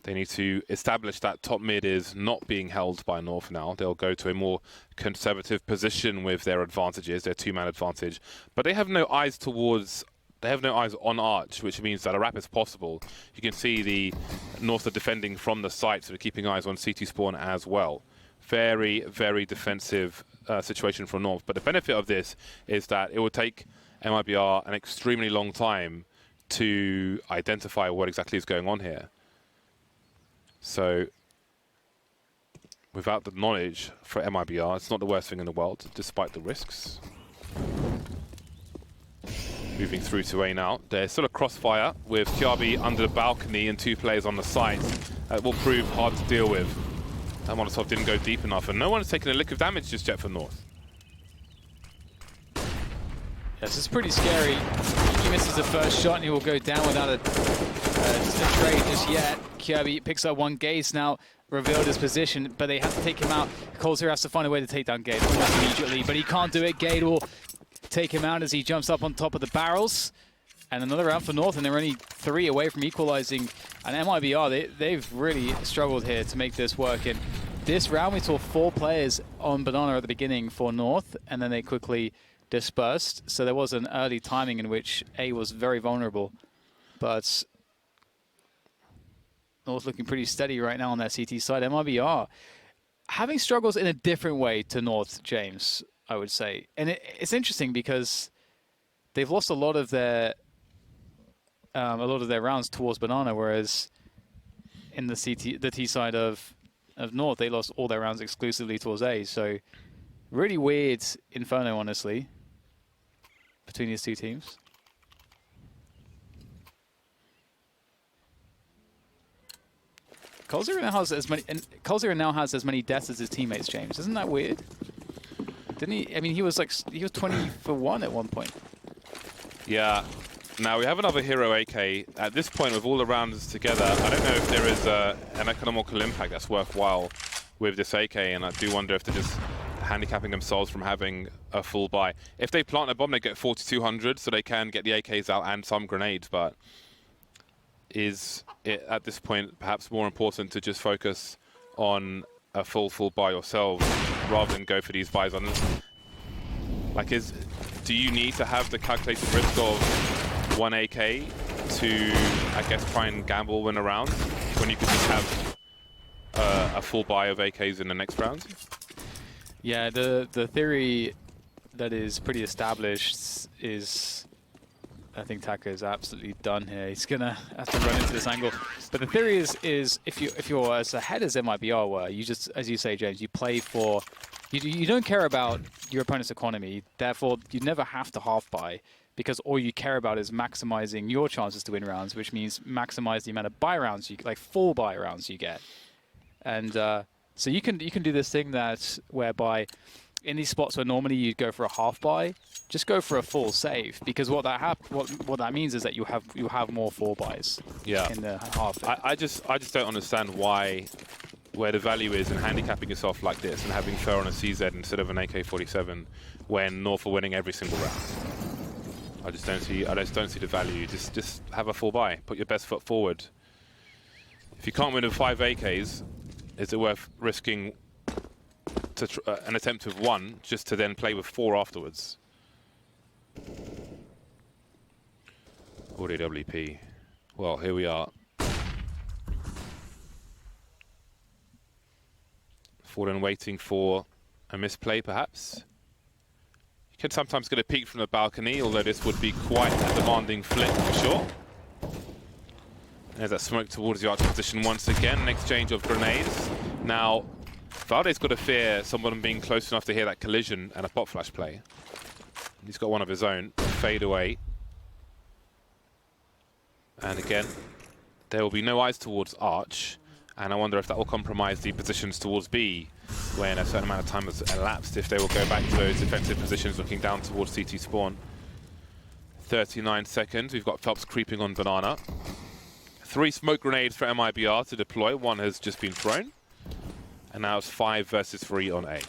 They need to establish that top mid is not being held by North now. They'll go to a more conservative position with their advantages, their 2-man advantage. But they have no eyes towards... They have no eyes on Arch, which means that a wrap is possible. You can see the North are defending from the site, so they're keeping eyes on CT spawn as well. Very, very defensive situation from North. But the benefit of this is that it will take MiBR an extremely long time to identify what exactly is going on here. So, without the knowledge for MiBR, it's not the worst thing in the world, despite the risks. Moving through to A now. There's still a crossfire with Kiabi under the balcony and 2 players on the site. That will prove hard to deal with. That Molotov didn't go deep enough, and no one has taken a lick of damage just yet for North. Yes, it's pretty scary. He misses the first shot and he will go down without a trade just yet. Kiabi picks up 1 Gaze now, revealed his position, but they have to take him out. Colzer has to find a way to take down Gade almost immediately, but he can't do it. Gade will take him out as he jumps up on top of the barrels. And another round for North, and they're only 3 away from equalizing. And MiBR, they've really struggled here to make this work. In this round, we saw 4 players on banana at the beginning for North, and then they quickly dispersed. So there was an early timing in which A was very vulnerable. But North looking pretty steady right now on their CT side. MiBR having struggles in a different way to North, James, I would say. And it's interesting because they've lost a lot of their rounds towards banana, whereas in the T side of North, they lost all their rounds exclusively towards A. So really weird Inferno, honestly, between these 2 teams. Colzer now has as many deaths as his teammates, James. Isn't that weird? Didn't he? I mean, he was 20 for 1 at one point. Yeah. Now we have another hero AK. At this point, with all the rounds together, I don't know if there is an economical impact that's worthwhile with this AK, and I do wonder if they're just handicapping themselves from having a full buy. If they plant a bomb, they get 4,200, so they can get the AKs out and some grenades, but is it at this point perhaps more important to just focus on a full buy yourselves rather than go for these buys on like do you need to have the calculated risk of 1 AK to, I guess, try and gamble win a round when you could just have a full buy of AKs in the next round? Yeah, the theory that is pretty established is I think Taka is absolutely done here. He's gonna have to run into this angle. But the theory is if you're as ahead as MiBR were, you just, as you say, James, you play for, you don't care about your opponent's economy. Therefore, you never have to half buy because all you care about is maximizing your chances to win rounds, which means maximize the amount of buy rounds you, like full buy rounds you get. And so you can do this thing that whereby in these spots where normally you'd go for a half buy, just go for a full save, because what that means is that you have more full buys. Yeah. In the half. I just don't understand where the value is in handicapping yourself like this and having Fer on a CZ instead of an AK-47 when North are winning every single round. I just don't see the value. Just have a full buy. Put your best foot forward. If you can't win with 5 AKs, is it worth risking an attempt with 1 just to then play with 4 afterwards? Audio WP. Well, here we are. Fallen waiting for a misplay, perhaps. You can sometimes get a peek from the balcony, although this would be quite a demanding flick for sure. There's that smoke towards the arch position once again. An exchange of grenades. Now, Valde's got to fear someone being close enough to hear that collision and a pop flash play. He's got one of his own. Fade away. And again, there will be no eyes towards Arch. And I wonder if that will compromise the positions towards B when a certain amount of time has elapsed, if they will go back to those defensive positions looking down towards CT spawn. 39 seconds. We've got Phelps creeping on Banana. 3 smoke grenades for MiBR to deploy. 1 has just been thrown. And now it's 5 versus 3 on A.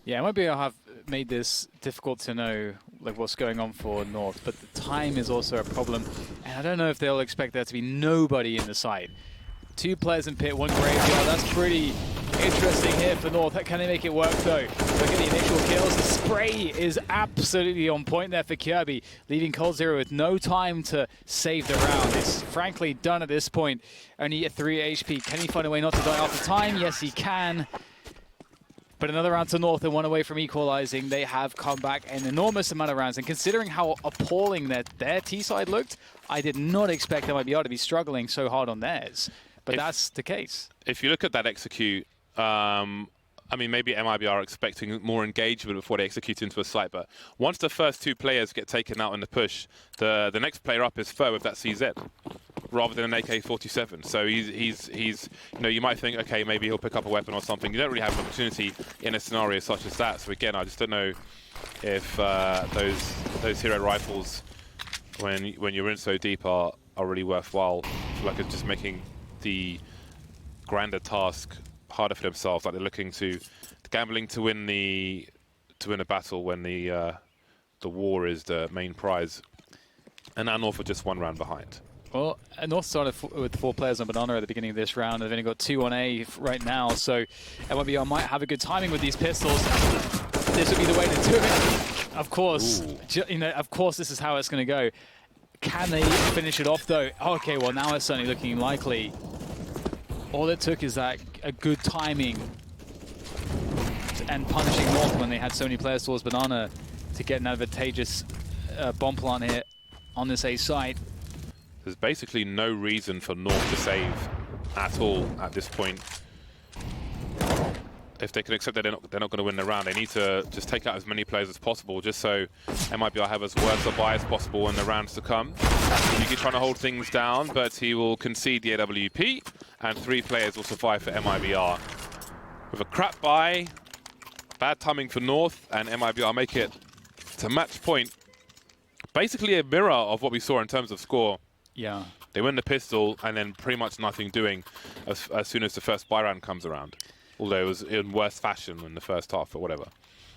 Yeah, MiBR have made this difficult to know like what's going on for North, but the time is also a problem. And I don't know if they'll expect there to be nobody in the site. 2 players in pit, 1 graveyard. That's pretty interesting here for North. Can they make it work though? Look at the initial kills. The spray is absolutely on point there for Kirby, leaving Cold Zero with no time to save the round. It's frankly done at this point. Only at 3 HP. Can he find a way not to die after time? Yes, he can. But another round to North and 1 away from equalizing. They have come back an enormous amount of rounds. And considering how appalling their T-side looked, I did not expect MiBR to be struggling so hard on theirs. But that's the case. If you look at that execute, I mean, maybe MiBR are expecting more engagement before they execute into a site, but once the first 2 players get taken out in the push, the next player up is Fer with that CZ, rather than an AK-47. So he's you know, you might think, okay, maybe he'll pick up a weapon or something. You don't really have an opportunity in a scenario such as that. So again, I just don't know if those hero rifles, when you're in so deep, are really worthwhile. I feel like it's just making the grander task harder for themselves. Like they're looking to gambling to win a battle when the war is the main prize. And now North are just 1 round behind. Well, North started with 4 players on Banana at the beginning of this round. They've only got 2 on A right now, so MiBR might have a good timing with these pistols. This would be the way to do it. Of course, you know, of course, this is how it's going to go. Can they finish it off though? Okay, well now it's certainly looking likely. All it took is that a good timing and punishing North when they had so many players towards Banana to get an advantageous bomb plant here on this A site. There's basically no reason for North to save at all at this point. If they can accept that they're not going to win the round, they need to just take out as many players as possible, just so MiBR have as worse a buy as possible in the rounds to come. Yuki trying to hold things down, but he will concede the AWP, and 3 players will survive for MiBR. With a crap buy, bad timing for North, and MiBR make it to match point. Basically a mirror of what we saw in terms of score. Yeah. They win the pistol, and then pretty much nothing doing as soon as the first buy round comes around. Although it was in worse fashion in the first half or whatever.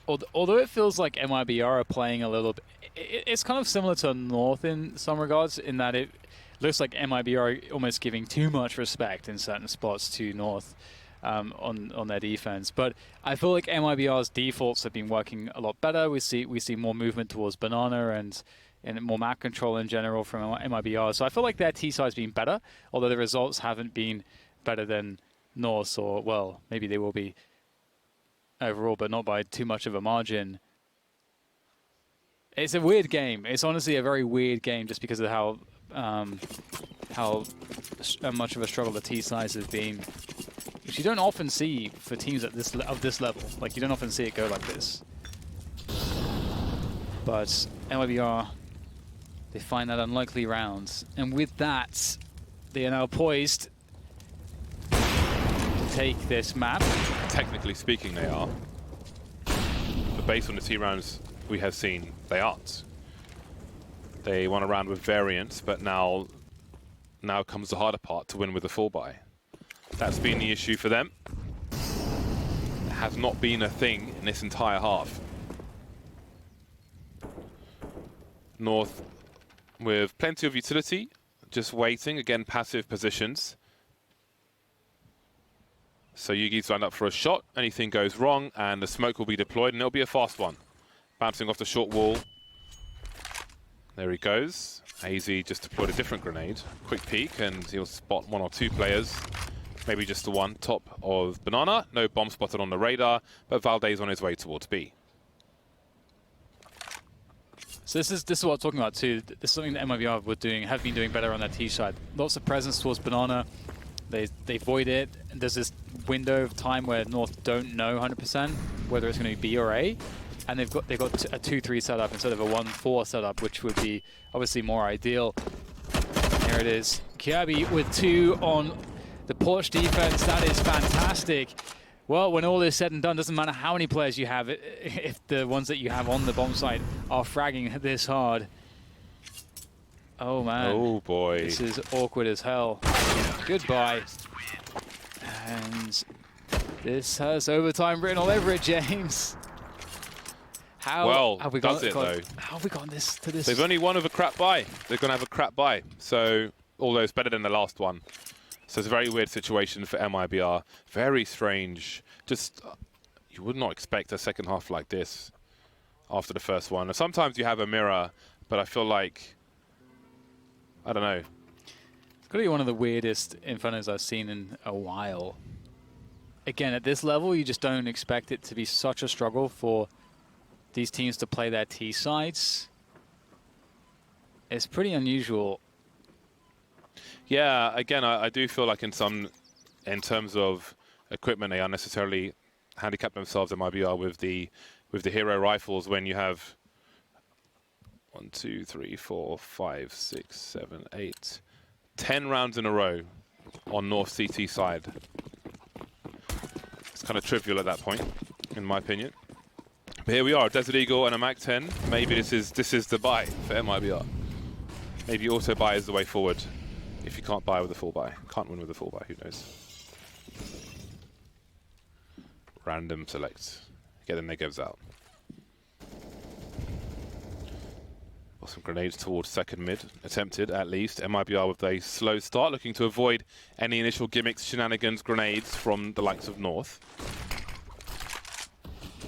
Although it feels like MiBR are playing a little bit... It's kind of similar to North in some regards, in that it looks like MiBR are almost giving too much respect in certain spots to North on their defense. But I feel like MiBR's defaults have been working a lot better. We see more movement towards Banana and more map control in general from MiBR. So I feel like their T-side's been better, although the results haven't been better than North, or, well, maybe they will be overall, but not by too much of a margin. It's a weird game. It's honestly a very weird game just because of how much of a struggle the T size has been, which you don't often see for teams at this level. Like, you don't often see it go like this. But MiBR, they find that unlikely round, and with that, they are now poised to take this map. Technically speaking, they are. But based on the 2 rounds we have seen, they aren't. They won a round with variance, but now comes the harder part, to win with a full buy. That's been the issue for them. It has not been a thing in this entire half. North with plenty of utility, just waiting, again passive positions. So Yugi's lined up for a shot, anything goes wrong and the smoke will be deployed and it'll be a fast one. Bouncing off the short wall. There he goes. AZ just deployed a different grenade. Quick peek and he'll spot 1 or 2 players. Maybe just the one top of Banana. No bomb spotted on the radar, but Valdez on his way towards B. So this is what I'm talking about too. This is something that MiBR have been doing better on their T side. Lots of presence towards Banana. They void it. And there's this window of time where North don't know 100% whether it's going to be B or A, and they've got a 2-3 setup instead of a 1-4 setup, which would be obviously more ideal. Here it is, Kirby with 2 on the porch defense. That is fantastic. Well, when all is said and done, doesn't matter how many players you have, if the ones that you have on the bomb site are fragging this hard. Oh man. Oh boy. This is awkward as hell. Goodbye. And this has overtime written all over it, James. How have we gotten this to this? They've only won with a crap buy. They're going to have a crap buy. So, although it's better than the last one. So it's a very weird situation for MiBR. Very strange. Just, you would not expect a second half like this after the first one. Sometimes you have a mirror, but I feel like, I don't know. It's got to be one of the weirdest Infernos I've seen in a while. Again, at this level, you just don't expect it to be such a struggle for these teams to play their T sides. It's pretty unusual. Yeah, again, I do feel like in terms of equipment, they unnecessarily handicap themselves at MiBR with the hero rifles when you have 1, 2, 3, 4, 5, 6, 7, 8, 10 rounds in a row on North CT side. It's kind of trivial at that point, in my opinion. But here we are, Desert Eagle and a Mac 10. Maybe this is the buy for MiBR. Maybe auto buy is the way forward. If you can't buy with a full buy. Can't win with a full buy, who knows. Random select. Get the negatives out. Got some grenades towards second mid. Attempted, at least. MiBR with a slow start, looking to avoid any initial gimmicks, shenanigans, grenades from the likes of North.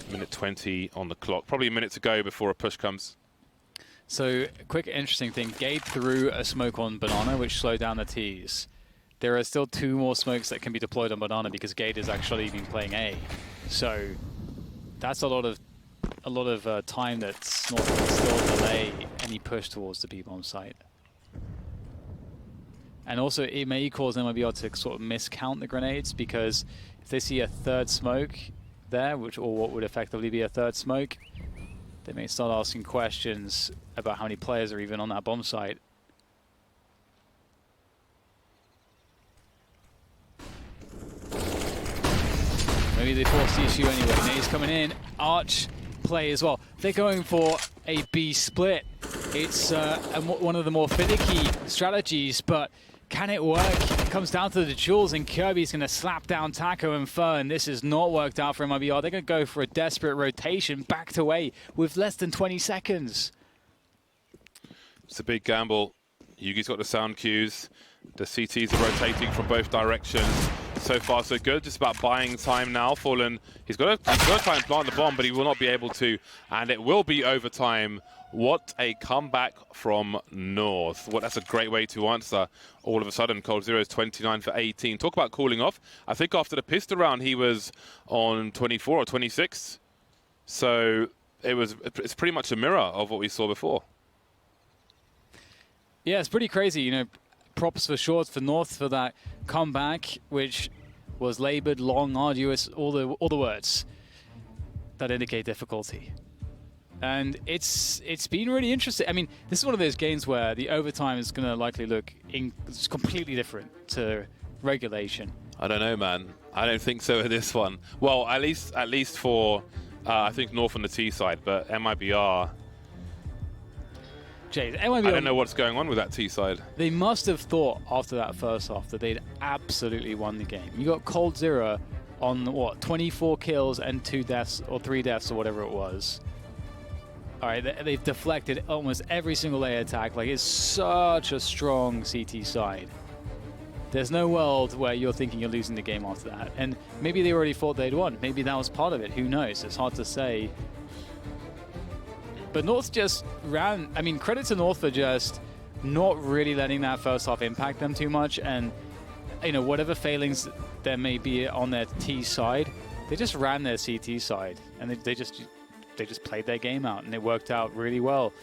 Minute 20 on the clock. Probably a minute to go before a push comes. So, quick interesting thing. Gade threw a smoke on Banana, which slowed down the Ts. There are still 2 more smokes that can be deployed on Banana because Gade has actually been playing A. So, that's a lot of time that's not going to still delay any push towards the B-bomb site. And also, it may cause MiBR to sort of miscount the grenades because if they see a 3rd smoke there, or what would effectively be a 3rd smoke, they may start asking questions about how many players are even on that bomb site. Maybe they force the issue anyway. Nate's coming in. Arch play as well. They're going for a B split. It's one of the more finicky strategies, but can it work? It comes down to the duels, and Kirby's going to slap down Taco and Fern. This has not worked out for MiBR. They're going to go for a desperate rotation back to A with less than 20 seconds. It's a big gamble. Yugi's got the sound cues. The CTs are rotating from both directions. So far, so good. Just about buying time now. Fallen, he's got to try and plant the bomb, but he will not be able to. And it will be overtime. What a comeback from North. Well, that's a great way to answer. All of a sudden, Cold Zero is 29 for 18. Talk about cooling off. I think after the pistol round, he was on 24 or 26. So it's pretty much a mirror of what we saw before. Yeah, it's pretty crazy. You know, props for sure for North for that comeback, which was labored, long, arduous, all the words that indicate difficulty. And it's been really interesting. I mean, this is one of those games where the overtime is going to likely look completely different to regulation. I don't know, man. I don't think so with this one. Well, at least for I think North on the T side, but MiBR. Jay, MiBR, I don't know what's going on with that T side. They must have thought after that first half that they'd absolutely won the game. You got Cold Zero on what, 24 kills and 2 deaths or 3 deaths or whatever it was. All right, they've deflected almost every single A attack. Like, it's such a strong CT side. There's no world where you're thinking you're losing the game after that. And maybe they already thought they'd won. Maybe that was part of it. Who knows? It's hard to say. But North just ran. I mean, credit to North for just not really letting that first half impact them too much. And, you know, whatever failings there may be on their T side, they just ran their CT side. And they just played their game out, and it worked out really well.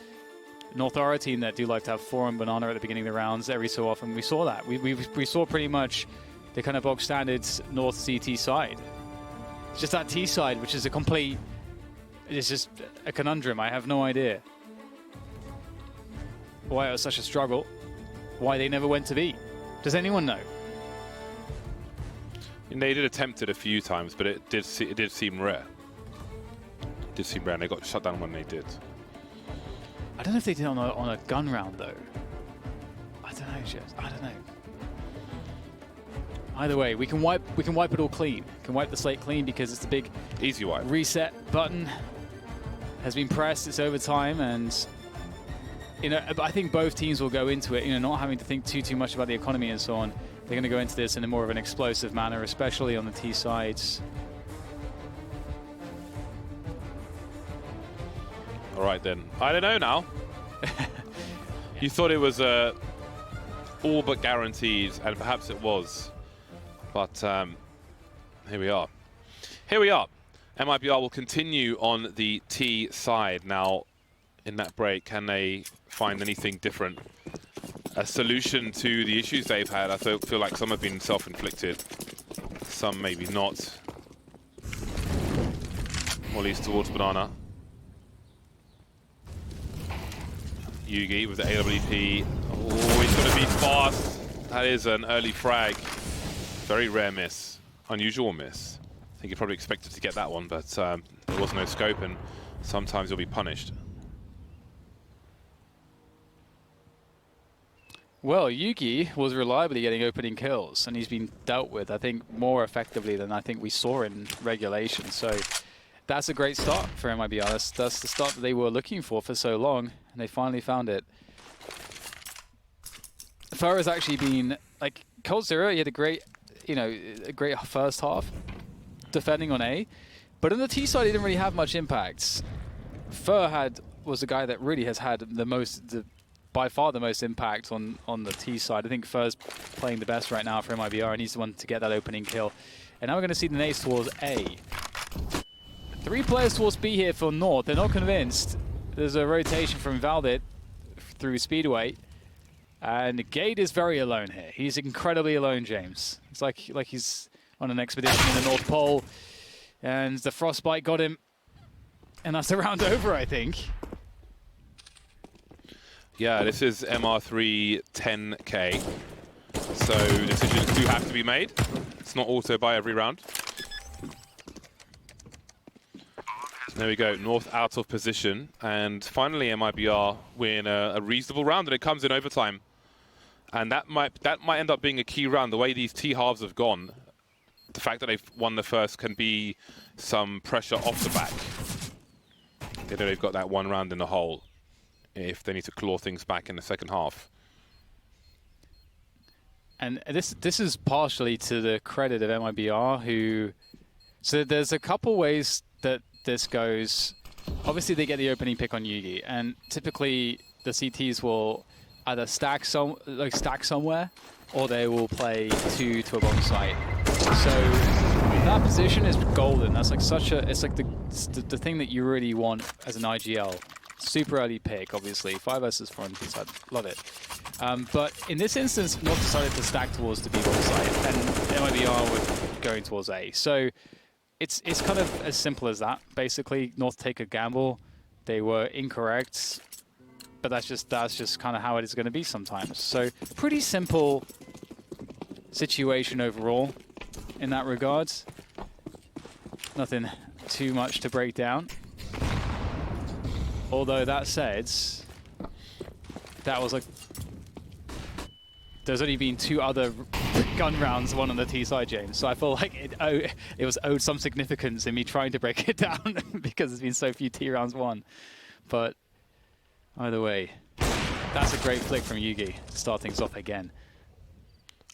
North are a team that do like to have 4 on banana at the beginning of the rounds. Every so often we saw that. We saw pretty much the kind of bog standard North CT side. It's just that T side, which is a complete, it's just a conundrum. I have no idea why it was such a struggle, why they never went to B. Does anyone know? And they did attempt it a few times, but it did seem rare. Did seem rare, and they got shut down when they did. I don't know if they did on a gun round though. I don't know, Jess. I don't know. Either way, we can wipe it all clean. We can wipe the slate clean because it's the big easy wipe. Reset button has been pressed. It's overtime, and you know, I think both teams will go into it, you know, not having to think too much about the economy and so on. They're going to go into this in a more of an explosive manner, especially on the T sides. All right, then. I don't know now. You thought it was all but guaranteed, and perhaps it was. But here we are. Here we are. MiBR will continue on the T side. Now, in that break, can they find anything different? A solution to the issues they've had? I feel like some have been self-inflicted. Some maybe not. Molly's towards banana. Yugi with the AWP. Oh, he's going to be fast. That is an early frag. Very rare miss. Unusual miss. I think he probably expected to get that one, but there was no scope, and sometimes you'll be punished. Well, Yugi was reliably getting opening kills, and he's been dealt with, I think, more effectively than I think we saw in regulation. So that's a great start for MiBR. That's the start that they were looking for so long, and they finally found it. Fer has actually been, like, Cold Zero, he had a great, you know, a great first half defending on A, but on the T side he didn't really have much impact. Fer was the guy that really has had by far the most impact on the T side. I think Fer's playing the best right now for MiBR, and he's the one to get that opening kill. And now we're going to see the nades towards A. 3 players towards B here for North. They're not convinced. There's a rotation from Valdit through Speedway. And Gade is very alone here. He's incredibly alone, James. It's like he's on an expedition in the North Pole. And the Frostbite got him. And that's the round over, I think. Yeah, this is MR3 10K. So decisions do have to be made. It's not auto by every round. There we go, North out of position, and finally MiBR win a reasonable round, and it comes in overtime. And that might end up being a key round. The way these T halves have gone, the fact that they've won the first can be some pressure off the back. They know they've got that one round in the hole if they need to claw things back in the second half. And this is partially to the credit of MiBR, who... So there's a couple ways that this goes. Obviously, they get the opening pick on Yugi, and typically the CTs will either stack somewhere, or they will play to a bomb site. So That position is golden. That's like such a, it's like the thing that you really want as an IGL. Super early pick, obviously. 5 versus 4 on the side. Love it. But in this instance, North decided to stack towards the B bomb side, and MiBR were going towards A. So it's kind of as simple as that. Basically, North take a gamble. They were incorrect, but that's just kind of how it is going to be sometimes. So pretty simple situation overall in that regard. Nothing too much to break down. Although that said, that was like, there's only been 2 other gun rounds, one on the T side, James. So I feel like it was owed some significance in me trying to break it down because there's been so few T rounds won. But either way, that's a great flick from Yugi to start things off again.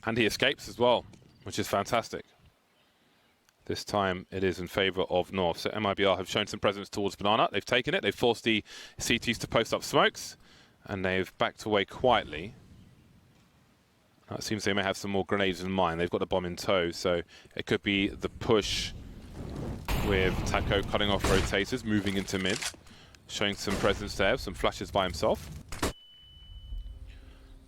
And he escapes as well, which is fantastic. This time it is in favor of North. So MiBR have shown some presence towards Banana. They've taken it. They've forced the CTs to post up smokes, and they've backed away quietly. It seems they may have some more grenades in mind. They've got the bomb in tow, so it could be the push with Taco cutting off rotators, moving into mid, showing some presence there, some flashes by himself.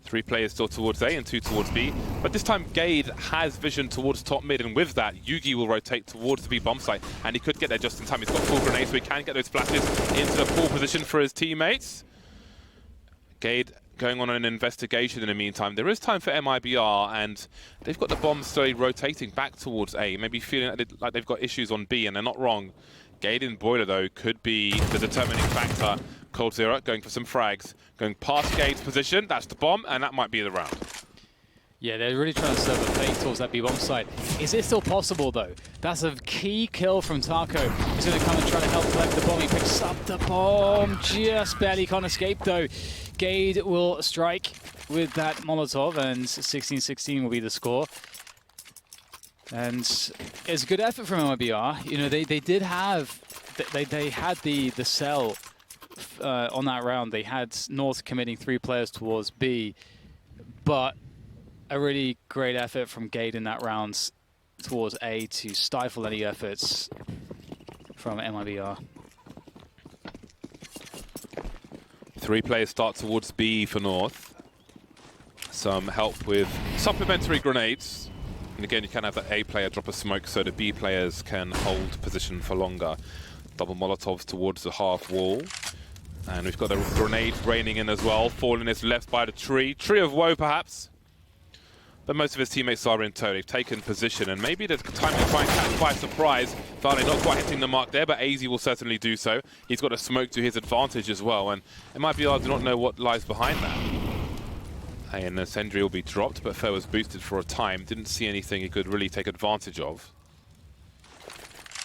3 players still towards A and 2 towards B. But this time, Gade has vision towards top mid, and with that, Yugi will rotate towards the B bomb site, and he could get there just in time. He's got full grenades, so he can get those flashes into the pool position for his teammates. Gade going on an investigation in the meantime. There is time for MiBR, and they've got the bombs slowly rotating back towards A, maybe feeling like they've got issues on B, and they're not wrong. Gade in Boiler, though, could be the determining factor. coldzera going for some frags, going past Gade's position. That's the bomb, and that might be the round. Yeah, they're really trying to serve a fake towards that B-bomb site. Is it still possible, though? That's a key kill from Taco. He's going to come and try to help collect the bomb. He picks up the bomb. Just barely can't escape, though. Gade will strike with that Molotov, and 16-16 will be the score. And it's a good effort from MiBR. You know, they did have... They had the cell on that round. They had North committing 3 players towards B, but a really great effort from Gade in that round towards A to stifle any efforts from MiBR. 3 players start towards B for North. Some help with supplementary grenades. And again, you can have the A player drop a smoke so the B players can hold position for longer. Double Molotovs towards the half wall. And we've got the grenade raining in as well. Fallen is left by the tree. Tree of woe, perhaps. But most of his teammates are in tow. They've taken position, and maybe the time to try and catch by surprise. Varney not quite hitting the mark there, but AZ will certainly do so. He's got a smoke to his advantage as well, and MiBR do not know what lies behind that. And the Sentry will be dropped, but Fer was boosted for a time. Didn't see anything he could really take advantage of.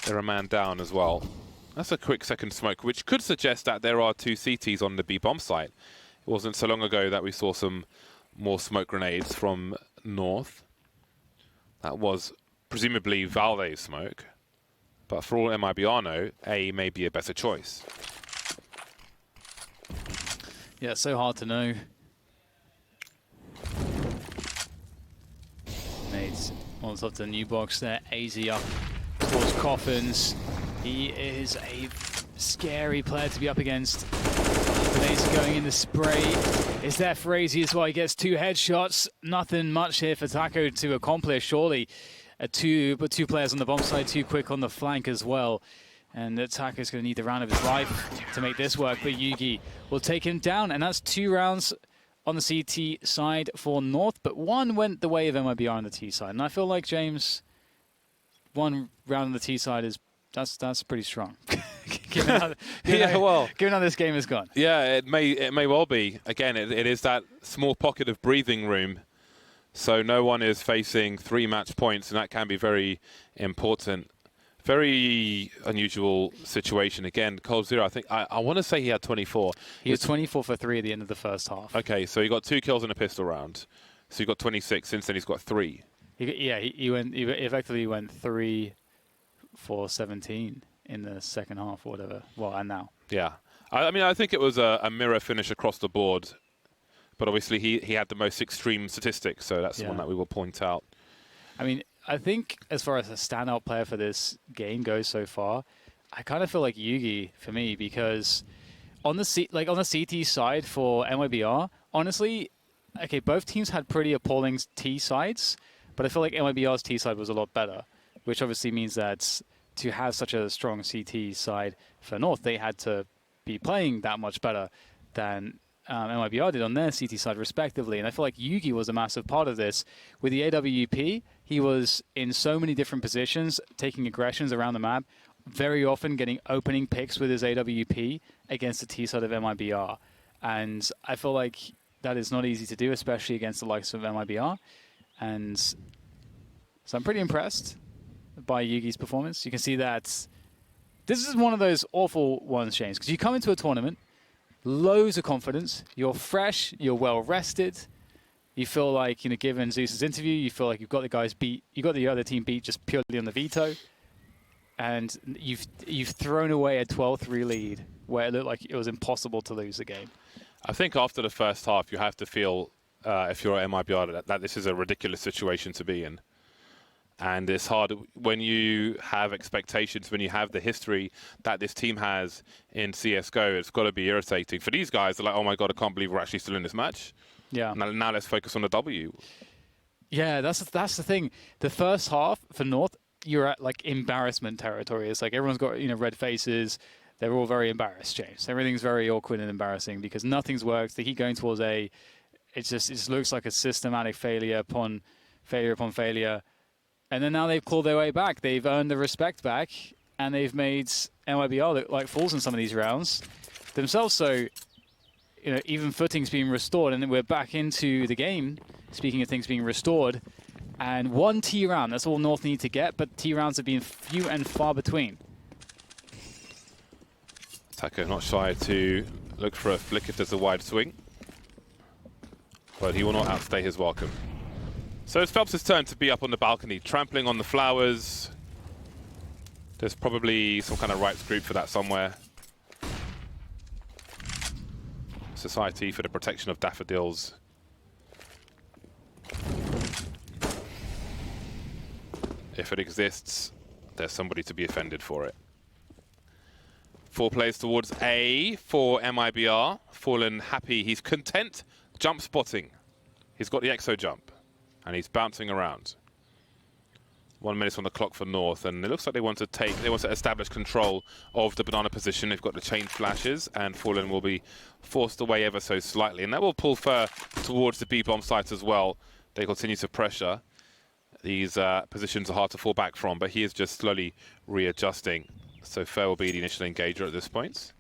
They're a man down as well. That's a quick second smoke, which could suggest that there are 2 CTs on the B bomb site. It wasn't so long ago that we saw some more smoke grenades from North. That was presumably Valde's smoke. But for all MiBR know, A may be a better choice. Yeah, it's so hard to know. Made Molotov the new box there. AZ up towards Coffins. He is a scary player to be up against. Grenades going in the spray. Is there for AZ as well? He gets 2 headshots. Nothing much here for Taco to accomplish, surely. But 2 players on the bomb side, 2 quick on the flank as well. And Taco's going to need the round of his life to make this work. But Yugi will take him down. And that's 2 rounds on the CT side for North. But 1 went the way of MiBR on the T side. And I feel like, James, 1 round on the T side is that's pretty strong. given how this game has gone. Yeah, it may well be. Again, it is that small pocket of breathing room. So no one is facing 3 match points, and that can be very important. Very unusual situation. Again, coldzera, I think, I want to say he had 24. He was 24 for 3 at the end of the first half. Okay, so he got 2 kills in a pistol round. So he got 26. Since then, he's got 3. He effectively went 3 for 17 in the second half or whatever. Well, and now. Yeah. I mean, I think it was a mirror finish across the board. But obviously, he had the most extreme statistics, so that's the one that we will point out. I mean, I think as far as a standout player for this game goes so far, I kind of feel like Yugi for me, because on the on the CT side for MiBR, honestly, okay, both teams had pretty appalling T sides, but I feel like MiBR's T side was a lot better, which obviously means that to have such a strong CT side for North, they had to be playing that much better than MiBR did on their CT side respectively. And I feel like Yugi was a massive part of this. With the AWP, he was in so many different positions, taking aggressions around the map, very often getting opening picks with his AWP against the T side of MiBR. And I feel like that is not easy to do, especially against the likes of MiBR. And so I'm pretty impressed by Yugi's performance. You can see that this is one of those awful ones, James, because you come into a tournament, loads of confidence, you're fresh, you're well rested, you feel like, you know, given Zeus's interview, you feel like you've got the guys beat, you got the other team beat just purely on the veto, and you've thrown away a 12-3 lead where it looked like it was impossible to lose the game. I think after the first half, you have to feel, if you're at MiBR, that this is a ridiculous situation to be in. And it's hard when you have expectations, when you have the history that this team has in CSGO. It's got to be irritating. For these guys, they're like, oh my God, I can't believe we're actually still in this match. Yeah. Now let's focus on the W. Yeah, that's the thing. The first half for North, you're at like embarrassment territory. It's like everyone's got, you know, red faces. They're all very embarrassed, James. Everything's very awkward and embarrassing because nothing's worked. They keep going towards A. It just looks like a systematic failure upon failure upon failure. And then now they've clawed their way back. They've earned the respect back, and they've made MiBR look like fools in some of these rounds themselves. So, you know, even footing's being restored, and then we're back into the game. Speaking of things being restored, and one T round. That's all North need to get, but T rounds have been few and far between. Taco not shy to look for a flick if there's a wide swing, but he will not outstay his welcome. So it's Phelps' turn to be up on the balcony, trampling on the flowers. There's probably some kind of rights group for that somewhere. Society for the Protection of Daffodils. If it exists, there's somebody to be offended for it. 4 players towards A for MiBR. Fallen happy, he's content, jump spotting. He's got the exo jump. And he's bouncing around. 1 minute on the clock for North, and it looks like they want to establish control of the banana position. They've got the chain flashes, and Fallen will be forced away ever so slightly, and that will pull Fur towards the B bomb site as well. They continue to pressure. These positions are hard to fall back from, but he is just slowly readjusting. So Fur will be the initial engager at this point.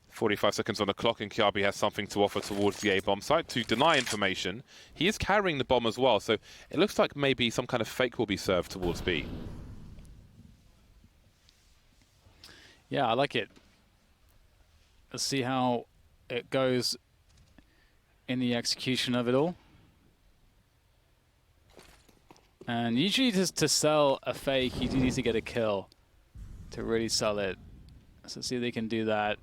45 seconds on the clock, and Kiabi has something to offer towards the A bomb site to deny information. He is carrying the bomb as well, so it looks like maybe some kind of fake will be served towards B. Yeah, I like it. Let's see how it goes in the execution of it all. And usually just to sell a fake, you do need to get a kill to really sell it. So let's see if they can do that.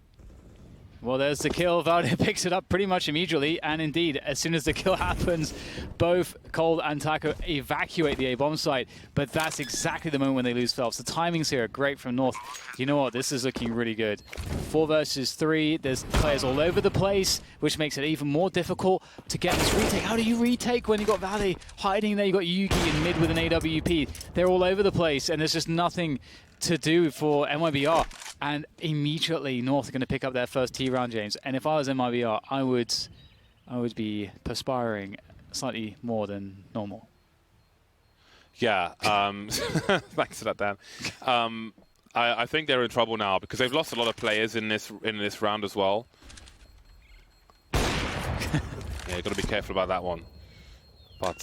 Well, there's the kill. Valde picks it up pretty much immediately, and indeed, as soon as the kill happens, both Cold and Taco evacuate the A-bomb site, but that's exactly the moment when they lose Phelps. The timings here are great from North. You know what? This is looking really good. 4 versus 3. There's players all over the place, which makes it even more difficult to get this retake. How do you retake when you got Valde hiding there? You got Yuki in mid with an AWP. They're all over the place, and there's just nothing to do for MiBR, and immediately North are going to pick up their first T round, James. And if I was MiBR, I would be perspiring slightly more than normal. Yeah, thanks for that, Dan. I think they're in trouble now because they've lost a lot of players in this round as well. Yeah, you've got to be careful about that one. But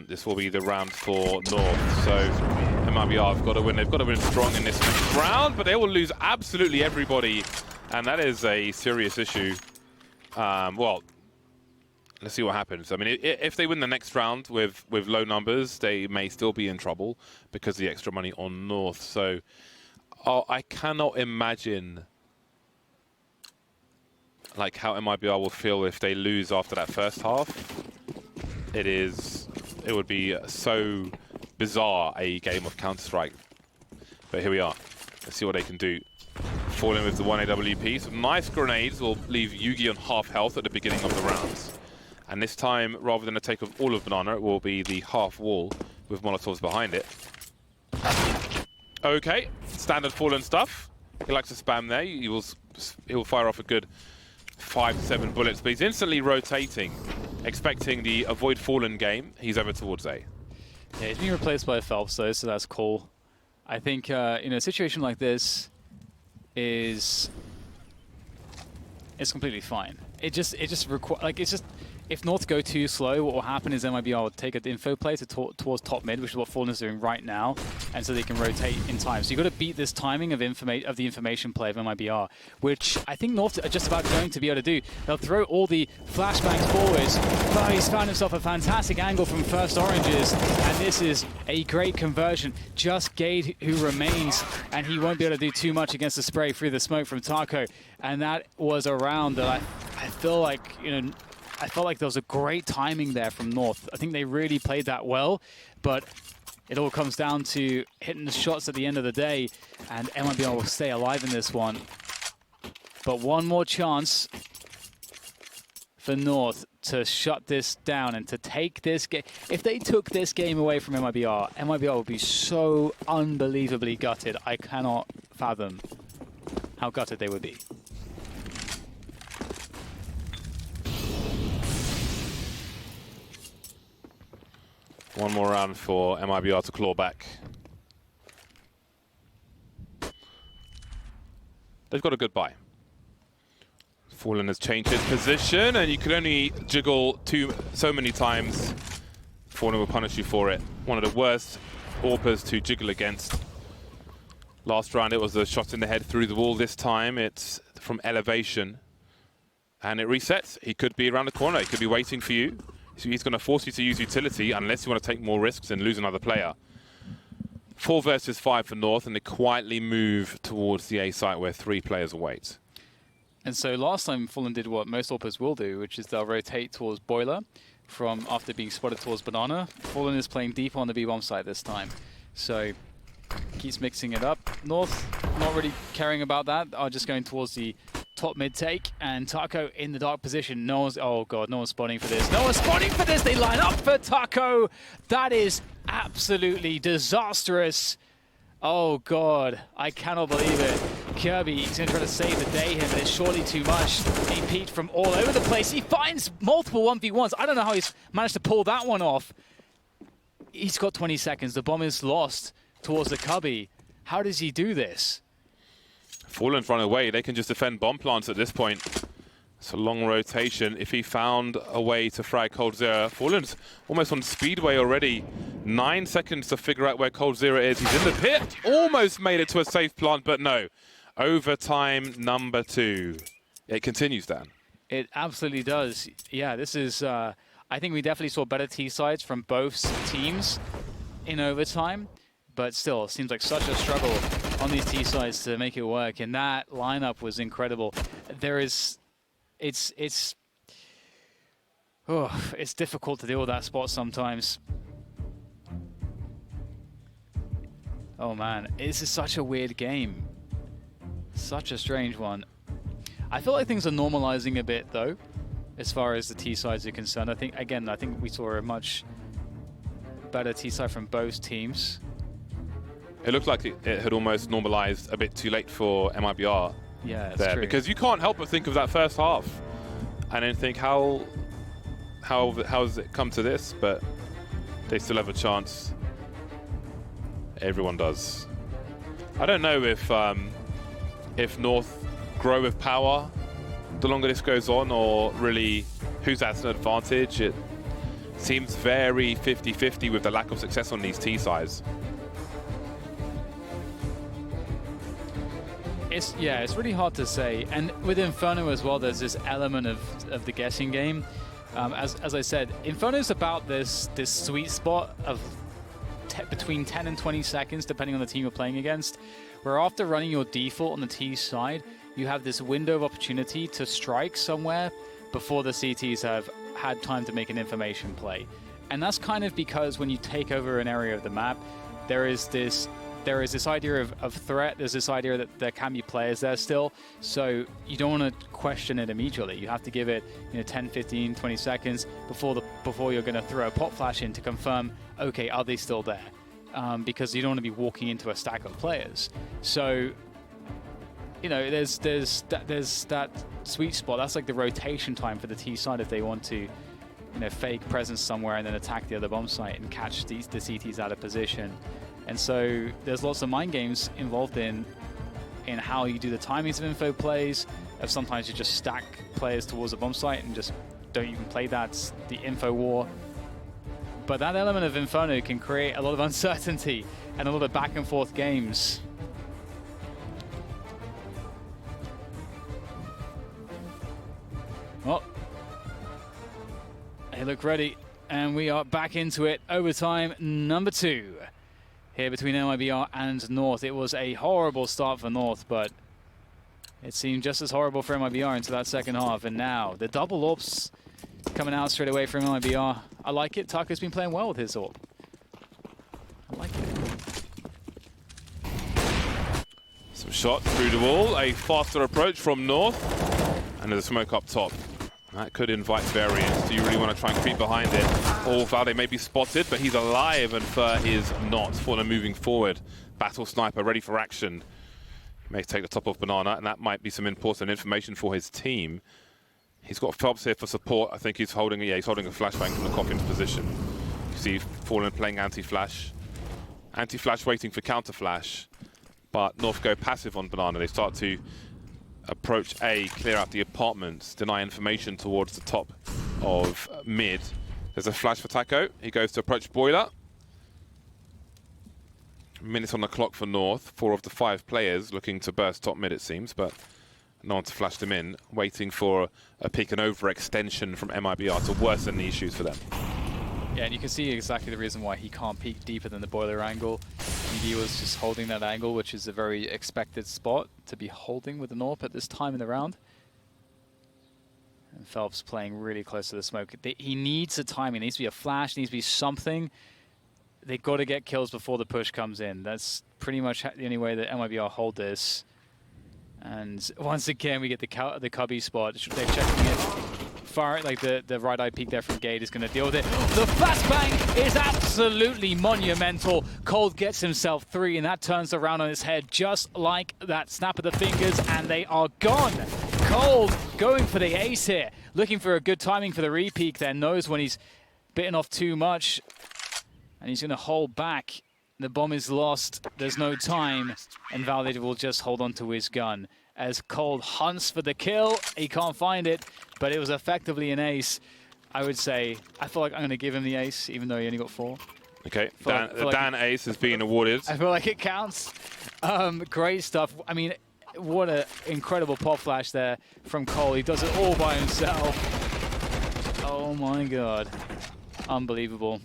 this will be the round for North, so MiBR have got to win. They've got to win strong in this next round, but they will lose absolutely everybody, and that is a serious issue. Well, let's see what happens. I mean, if they win the next round with low numbers, they may still be in trouble because of the extra money on North. So I cannot imagine like how MiBR will feel if they lose after that first half. It would be so bizarre a game of Counter-Strike. But here we are. Let's see what they can do. Falling with the 1 AWP. Some nice grenades will leave Yugi on half health at the beginning of the rounds. And this time, rather than a take of all of Banana, it will be the half wall with Molotovs behind it. Okay, standard Fallen stuff. He likes to spam there. He will fire off a good 5 to 7 bullets, but he's instantly rotating, expecting the avoid Fallen game. He's over towards A. Yeah, he's being replaced by Phelps though, so that's cool. I think in a situation like this is completely fine. It just if North go too slow, what will happen is MiBR will take an info play towards top mid, which is what Fallen is doing right now, and so they can rotate in time. So you've got to beat this timing of the information play of MiBR, which I think North are just about going to be able to do. They'll throw all the flashbangs forwards, but he's found himself a fantastic angle from first oranges, and this is a great conversion. Just Gade who remains, and he won't be able to do too much against the spray through the smoke from Taco, and that was a round that I feel like, you know, I felt like there was a great timing there from North. I think they really played that well, but it all comes down to hitting the shots at the end of the day, and MiBR will stay alive in this one. But one more chance for North to shut this down and to take this game. If they took this game away from MiBR, MiBR would be so unbelievably gutted. I cannot fathom how gutted they would be. One more round for MiBR to claw back. They've got a good buy. Fallen has changed his position, and you can only jiggle so many times. Fallen will punish you for it. One of the worst AWPers to jiggle against. Last round it was a shot in the head through the wall. This time it's from elevation. And it resets. He could be around the corner. He could be waiting for you. So he's going to force you to use utility unless you want to take more risks and lose another player. 4 versus 5 for North, and they quietly move towards the A site where 3 players await. And so last time Fallen did what most AWPers will do, which is they'll rotate towards Boiler from after being spotted towards Banana. Fallen is playing deep on the B-bomb side this time. So keeps mixing it up. North not really caring about that, are just going towards the top mid take, and Taco in the dark position. No one's, oh god, no one's spotting for this. No one's spotting for this. They line up for Taco. That is absolutely disastrous. Oh god, I cannot believe it. Kirby is going to try to save the day here, but it's surely too much. Being peeked from all over the place. He finds multiple 1v1s. I don't know how he's managed to pull that one off. He's got 20 seconds. The bomb is lost towards the cubby. How does he do this? Fallen's run away. They can just defend bomb plants at this point. It's a long rotation. If he found a way to frag coldzera, Fallen's almost on speedway already. 9 seconds to figure out where coldzera is. He's in the pit. Almost made it to a safe plant, but no. Overtime number 2. It continues, Dan. It absolutely does. Yeah, this is... I think we definitely saw better T-sides from both teams in overtime. But still, it seems like such a struggle on these T-sides to make it work. And that lineup was incredible. There is... It's difficult to deal with that spot sometimes. Oh man, this is such a weird game. Such a strange one. I feel like things are normalizing a bit though, as far as the T-sides are concerned. I think we saw a much better T-side from both teams. It looked like it had almost normalized a bit too late for MiBR. Yeah, that's there, true. because you can't help but think of that first half and then think how has it come to this, but they still have a chance. Everyone does. I don't know if North grow with power the longer this goes on, or really who's at an advantage. It seems very 50-50 with the lack of success on these T-sides. It's really hard to say, and with Inferno as well, there's this element of the guessing game. As I said, Inferno's about this sweet spot of between 10 and 20 seconds, depending on the team you're playing against, where after running your default on the T side, you have this window of opportunity to strike somewhere before the CTs have had time to make an information play. And that's kind of because when you take over an area of the map, there is this idea of threat. There's this idea that there can be players there still. So you don't want to question it immediately. You have to give it 10, 15, 20 seconds before you're going to throw a pop flash in to confirm, okay, are they still there? Because you don't want to be walking into a stack of players. So there's that sweet spot. That's like the rotation time for the T side if they want to fake presence somewhere and then attack the other bomb site and catch the CTs out of position. And so there's lots of mind games involved in how you do the timings of info plays. Of sometimes you just stack players towards a bomb site and just don't even play that, the info war. But that element of Inferno can create a lot of uncertainty and a lot of back and forth games. Well, they look ready, and we are back into it. Overtime number 2 here between MiBR and North. It was a horrible start for North, but it seemed just as horrible for MiBR into that second half. And now the double orbs coming out straight away from MiBR. I like it. Tucker's been playing well with his orb. I like it. Some shots through the wall, a faster approach from North, and there's a smoke up top. That could invite variance. Do you really want to try and creep behind it? Or Valde may be spotted, but he's alive and Fur is not. Fauna moving forward. Battle Sniper ready for action. May take the top off Banana, and that might be some important information for his team. He's got Phelps here for support. I think he's holding, he's holding a flashbang from the coffin's position. You see Fallen playing anti-flash. Anti-flash waiting for counter-flash. But North go passive on Banana. They start to approach A, clear out the apartments, deny information towards the top of mid. There's a flash for Taco. He goes to approach Boiler. Minutes on the clock for North. 4 of the 5 players looking to burst top mid, it seems, but no one to flash them in. Waiting for a peek and overextension from MiBR to worsen the issues for them. Yeah, and you can see exactly the reason why he can't peek deeper than the Boiler angle. He was just holding that angle, which is a very expected spot to be holding with the North at this time in the round. And Phelps playing really close to the smoke. He needs a timing. It needs to be a flash, needs to be something. They've got to get kills before the push comes in. That's pretty much the only way that MiBR hold this. And once again, we get the cubby spot. They're checking it. Far, like the right eye peek there from Gate is going to deal with it. The flashbang is absolutely monumental. Cold gets himself 3, and that turns around on his head just like that. Snap of the fingers, and they are gone. Cold going for the ace here. Looking for a good timing for the re-peek there. Knows when he's bitten off too much. And he's going to hold back. The bomb is lost. There's no time. And Valde will just hold on to his gun. As Cold hunts for the kill, he can't find it, but it was effectively an ace. I would say, I feel like I'm going to give him the ace, even though he only got 4. Okay, Dan ace is being awarded. I feel like it counts. Great stuff. I mean, what an incredible pop flash there from Cole. He does it all by himself. Oh my God. Unbelievable.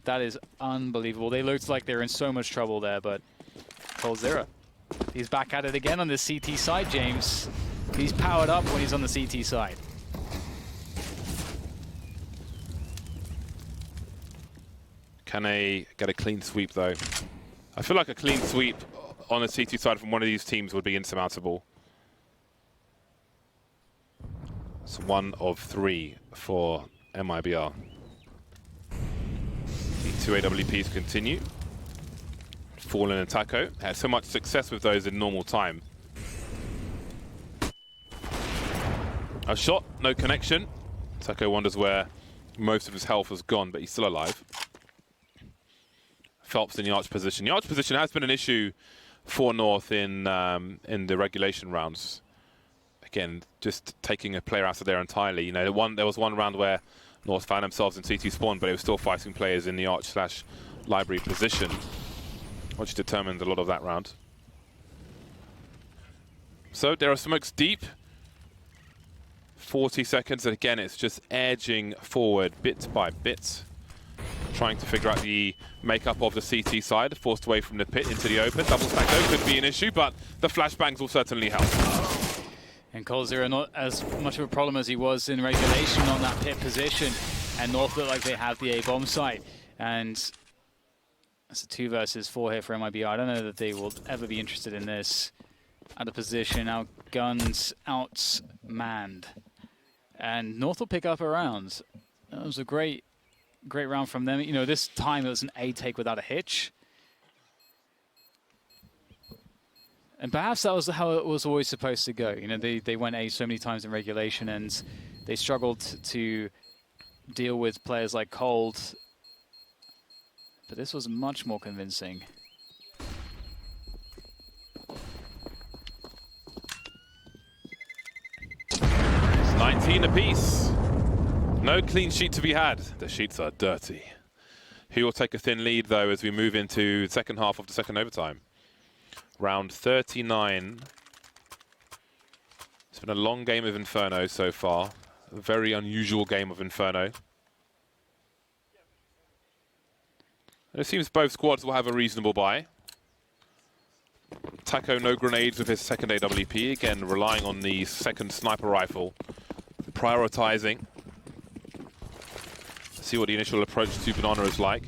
That is unbelievable. They looked like they were in so much trouble there, but Cole 0. He's back at it again on the CT side, James. He's powered up when he's on the CT side. Can they get a clean sweep, though? I feel like a clean sweep on the CT side from one of these teams would be insurmountable. It's 1 of 3 for MiBR. The 2 AWPs continue. Fallen and Taco had so much success with those in normal time. A shot, no connection. Taco wonders where most of his health was gone, but he's still alive. Phelps in the arch position. The arch position has been an issue for North in the regulation rounds. Again, just taking a player out of there entirely. You know, there was one round where North found themselves in CT spawn, but it was still fighting players in the arch/library position, which determined a lot of that round. So there are smokes deep. 40 seconds, and again, it's just edging forward bit by bit. Trying to figure out the makeup of the CT side, forced away from the pit into the open. Double stack though could be an issue, but the flashbangs will certainly help. And Cold 0 not as much of a problem as he was in regulation on that pit position. And North look like they have the A-bomb site. And it's a 2 versus 4 here for MiBR. I don't know that they will ever be interested in this. Out of position, outgunned, outmanned. And North will pick up a round. That was a great round from them. You know, this time it was an A take without a hitch. And perhaps that was how it was always supposed to go. You know, they went A so many times in regulation and they struggled to deal with players like Cold. But this was much more convincing. 19 apiece. No clean sheet to be had. The sheets are dirty. He will take a thin lead, though, as we move into the second half of the second overtime. Round 39. It's been a long game of Inferno so far. A very unusual game of Inferno. And it seems both squads will have a reasonable buy. Taco no grenades with his second AWP, again relying on the second sniper rifle. Prioritizing. See what the initial approach to Banana is like.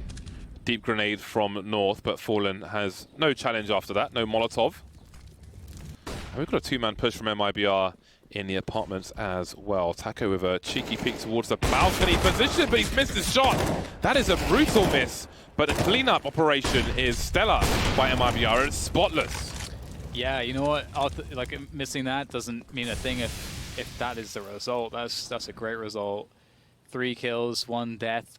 Deep grenade from North, but Fallen has no challenge after that, no Molotov. And we've got a two-man push from MiBR in the apartments as well. Taco with a cheeky peek towards the balcony position, but he's missed his shot. That is a brutal miss, but the cleanup operation is stellar by MiBR. It's spotless. Yeah, you know what? Like missing that doesn't mean a thing if that is the result. That's a great result. 3 kills, 1 death.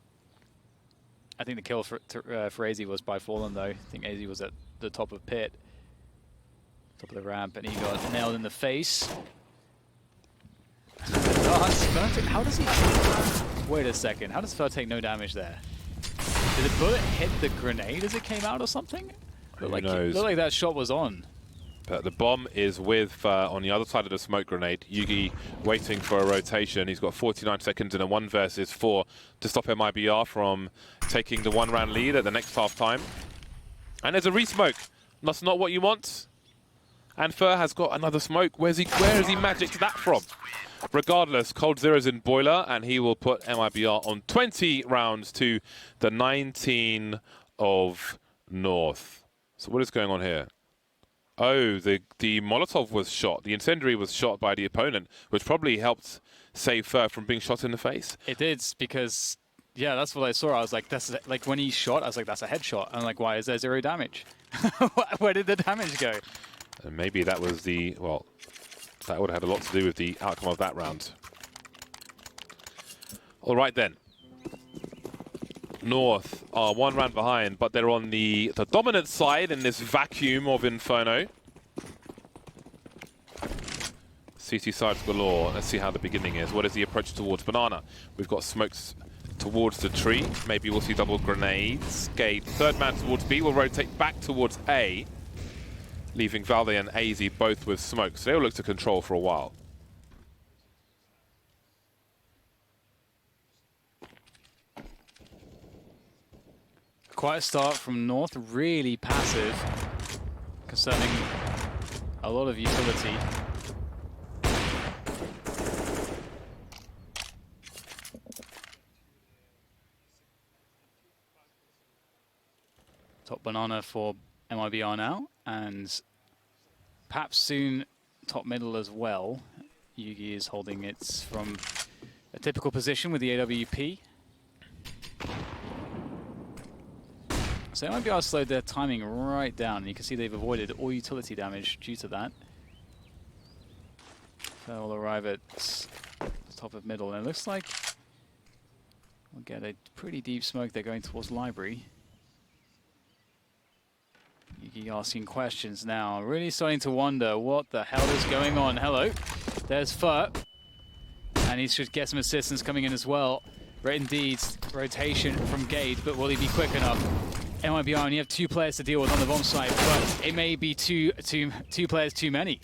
I think the kill for AZ was by Fallen though. I think AZ was at the top of pit, top of the ramp, and he got nailed in the face. How does he? Wait a second. How does Fer take no damage there? Did the bullet hit the grenade as it came out or something? Looked like that shot was on. But the bomb is with Fer on the other side of the smoke grenade. Yugi waiting for a rotation. He's got 49 seconds in a 1 versus 4 to stop MiBR from taking the 1-round lead at the next half time. And there's a re-smoke. That's not what you want. And Fer has got another smoke. Where has he magicked that from? Regardless, Cold Zero's in Boiler, and he will put MiBR on 20 rounds to the 19 of North. So what is going on here? Oh, the Molotov was shot. The incendiary was shot by the opponent, which probably helped save Fer from being shot in the face. It did, because, yeah, that's what I saw. I was like, that's like when he shot, I was like, that's a headshot. I'm like, why is there 0 damage? Where did the damage go? And maybe that was the, well, that would have had a lot to do with the outcome of that round. All right, then. North are 1 round behind, but they're on the dominant side in this vacuum of Inferno. CT sides galore. Let's see how the beginning is. What is the approach towards Banana? We've got smokes towards the tree. Maybe we'll see double grenades. Gate, third man towards B, will rotate back towards A, leaving Valde and AZ both with smoke. So they'll look to control for a while. Quiet start from North, really passive, concerning a lot of utility. Top Banana for MiBR now, and perhaps soon top middle as well. Yugi is holding it from a typical position with the AWP. So MiBR slowed their timing right down, and you can see they've avoided all utility damage due to that. So we'll arrive at the top of middle, and it looks like we'll get a pretty deep smoke. They're going towards library. Yugi asking questions now, really starting to wonder what the hell is going on. Hello, there's Fer, and he should get some assistance coming in as well. Right, indeed, rotation from Gade, but will he be quick enough? MiBR only have 2 players to deal with on the bomb site, but it may be two players too many.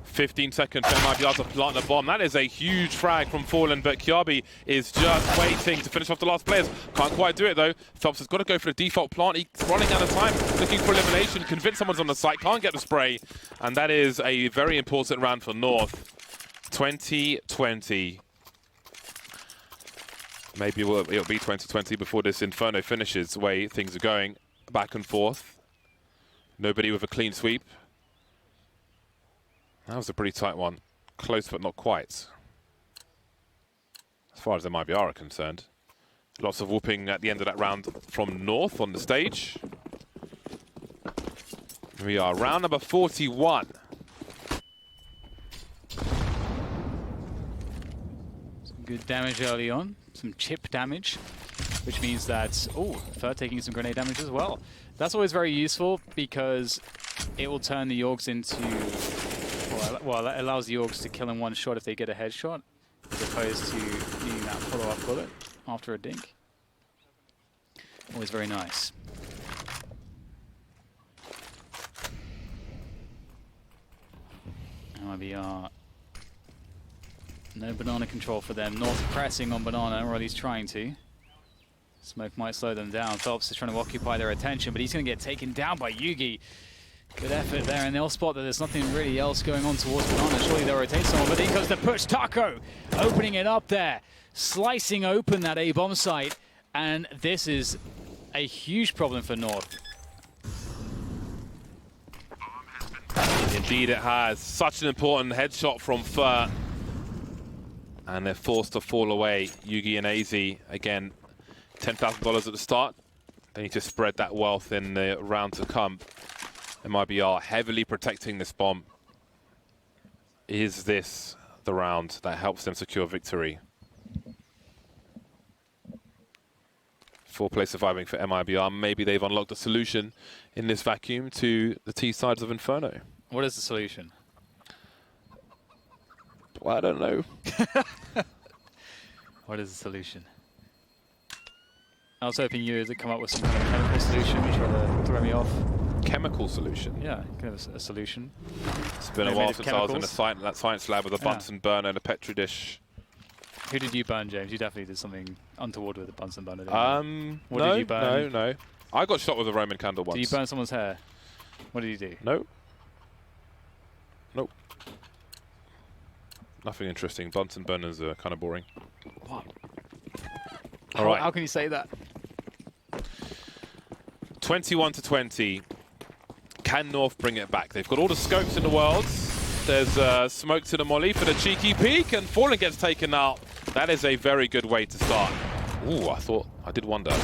15 seconds for MiBR to plant the bomb. That is a huge frag from Fallen, but Kiabi is just waiting to finish off the last players. Can't quite do it though. Phelps has got to go for the default plant. He's running out of time, looking for elimination, convince someone's on the site, can't get the spray. And that is a very important round for North. 20-20. Maybe it'll be 2020 before this Inferno finishes, the way things are going back and forth. Nobody with a clean sweep. That was a pretty tight one. Close, but not quite. As far as the MiBR are concerned. Lots of whooping at the end of that round from North on the stage. We are round number 41. Some good damage early on. Some chip damage, which means that, oh, Fer taking some grenade damage as well. That's always very useful because it will turn the Yorks into, well, that allows the Yorks to kill in one shot if they get a headshot, as opposed to needing that follow-up bullet after a dink. Always very nice. MiBR. No banana control for them. North pressing on banana, or at least trying to. Smoke might slow them down. Phelps is trying to occupy their attention, but he's going to get taken down by Yugi. Good effort there, and they'll spot that there's nothing really else going on towards banana. Surely they'll rotate someone, but in goes the push. Taco opening it up there, slicing open that A-bomb site, and this is a huge problem for North. Indeed it has. Such an important headshot from Fer. And they're forced to fall away. Yugi and AZ, again, $10,000 at the start. They need to spread that wealth in the round to come. MiBR heavily protecting this bomb. Is this the round that helps them secure victory? 4-play surviving for MiBR. Maybe they've unlocked a solution in this vacuum to the T sides of Inferno. What is the solution? Well, I don't know. What is the solution? I was hoping you would come up with some kind of chemical solution, which would throw me off. Chemical solution? Yeah, kind of a solution. It's been a while since I was in that science lab with a Bunsen burner and a Petri dish. Who did you burn, James? You definitely did something untoward with the Bunsen burner, didn't you? What no, did you burn? no. I got shot with a Roman candle once. Did you burn someone's hair? What did you do? No. Nope. Nothing interesting. Bunsen burners are kind of boring. What? All right. How can you say that? 21-20. Can North bring it back? They've got all the scopes in the world. There's smoke to the molly for the cheeky peek, and Fallen gets taken out. That is a very good way to start. Ooh, I did wonder.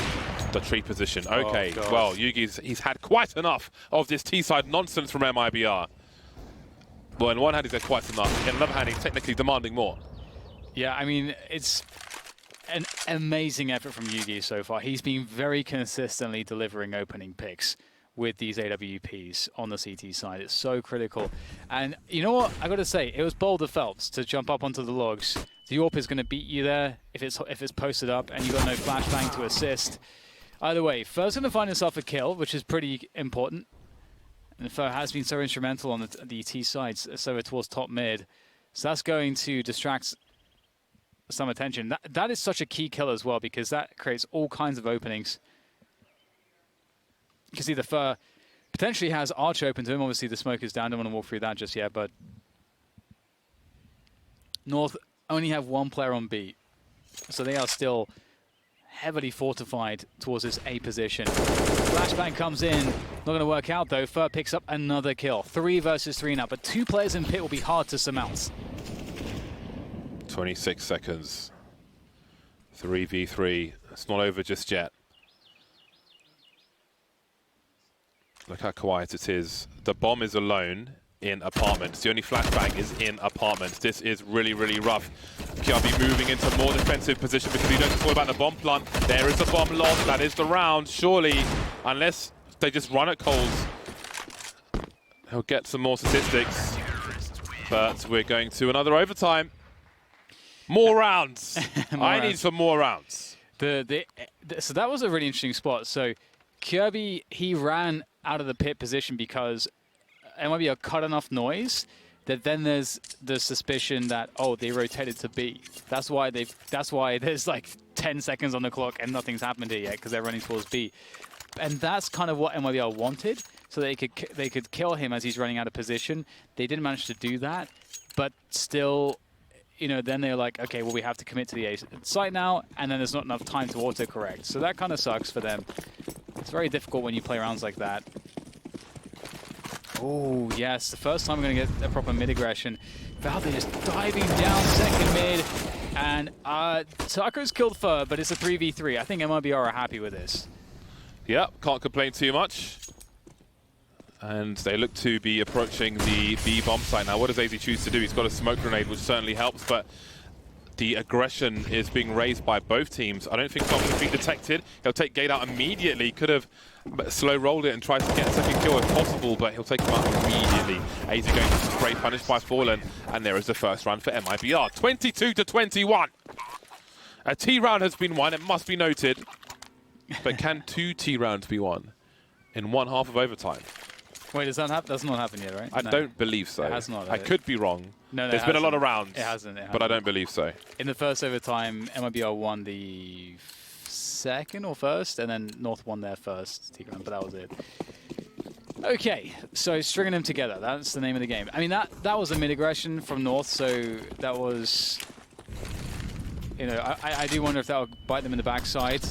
The tree position. Okay, oh, well, he's had quite enough of this T-side nonsense from MiBR. Well, in one hand, he's had quite enough. In another hand, he's technically demanding more. Yeah, I mean, it's an amazing effort from Yugi so far. He's been very consistently delivering opening picks with these AWPs on the CT side. It's so critical. And you know what? I got to say, it was bold of Phelps to jump up onto the logs. The AWP is going to beat you there if it's posted up and you've got no flashbang to assist. Either way, Fer's going to find himself a kill, which is pretty important. And Fer has been so instrumental on the T sides, so towards top mid. So that's going to distract some attention. That is such a key kill as well, because that creates all kinds of openings. You can see the Fer potentially has Arch open to him. Obviously, the smoke is down. Don't want to walk through that just yet, but North only have one player on B. So they are still heavily fortified towards this A position. Flashbang comes in. Not going to work out, though. Fer picks up another kill. 3 versus 3 now, but 2 players in pit will be hard to surmount. 26 seconds. 3v3. It's not over just yet. Look how quiet it is. The bomb is alone in apartments. The only flashbang is in apartments. This is really, really rough. KRB moving into more defensive position because he doesn't talk about the bomb plant. There is the bomb lost. That is the round. Surely, unless they just run at Coles, he'll get some more statistics. But we're going to another overtime. More rounds. I need some more rounds. So that was a really interesting spot. So Kirby, he ran out of the pit position because MiBR cut enough noise that then there's the suspicion that, oh, they rotated to B. That's why there's like 10 seconds on the clock and nothing's happened here yet, because they're running towards B. And that's kind of what MiBR wanted, so they could kill him as he's running out of position. They didn't manage to do that, but still, you know, then they're like, okay, well, we have to commit to the A site now, and then there's not enough time to autocorrect. So that kind of sucks for them. It's very difficult when you play rounds like that. Oh, yes, the first time we're going to get a proper mid-aggression. Valde just diving down second mid, and Taco's killed Fur, but it's a 3v3. I think MiBR are happy with this. Yep, can't complain too much. And they look to be approaching the B bomb site now. What does AZ choose to do? He's got a smoke grenade, which certainly helps, but the aggression is being raised by both teams. I don't think Fox has been detected. He'll take Gate out immediately. Could have slow rolled it and tried to get a second kill if possible, but he'll take him out immediately. AZ going to spray, punished by Fallen, and there is the first round for MiBR. 22-21. A T round has been won, it must be noted. But can 2 T rounds be won in one half of overtime? Wait, does that happen? That's not happened yet, right? I don't believe so. It has not. I could be wrong. No, There's been a lot of rounds. It hasn't. But I don't believe so. In the first overtime, MiBR won the second or first, and then North won their first T round, but that was it. Okay, so stringing them together, that's the name of the game. I mean, that was a mid-aggression from North, so that was... You know, I do wonder if that would bite them in the backside.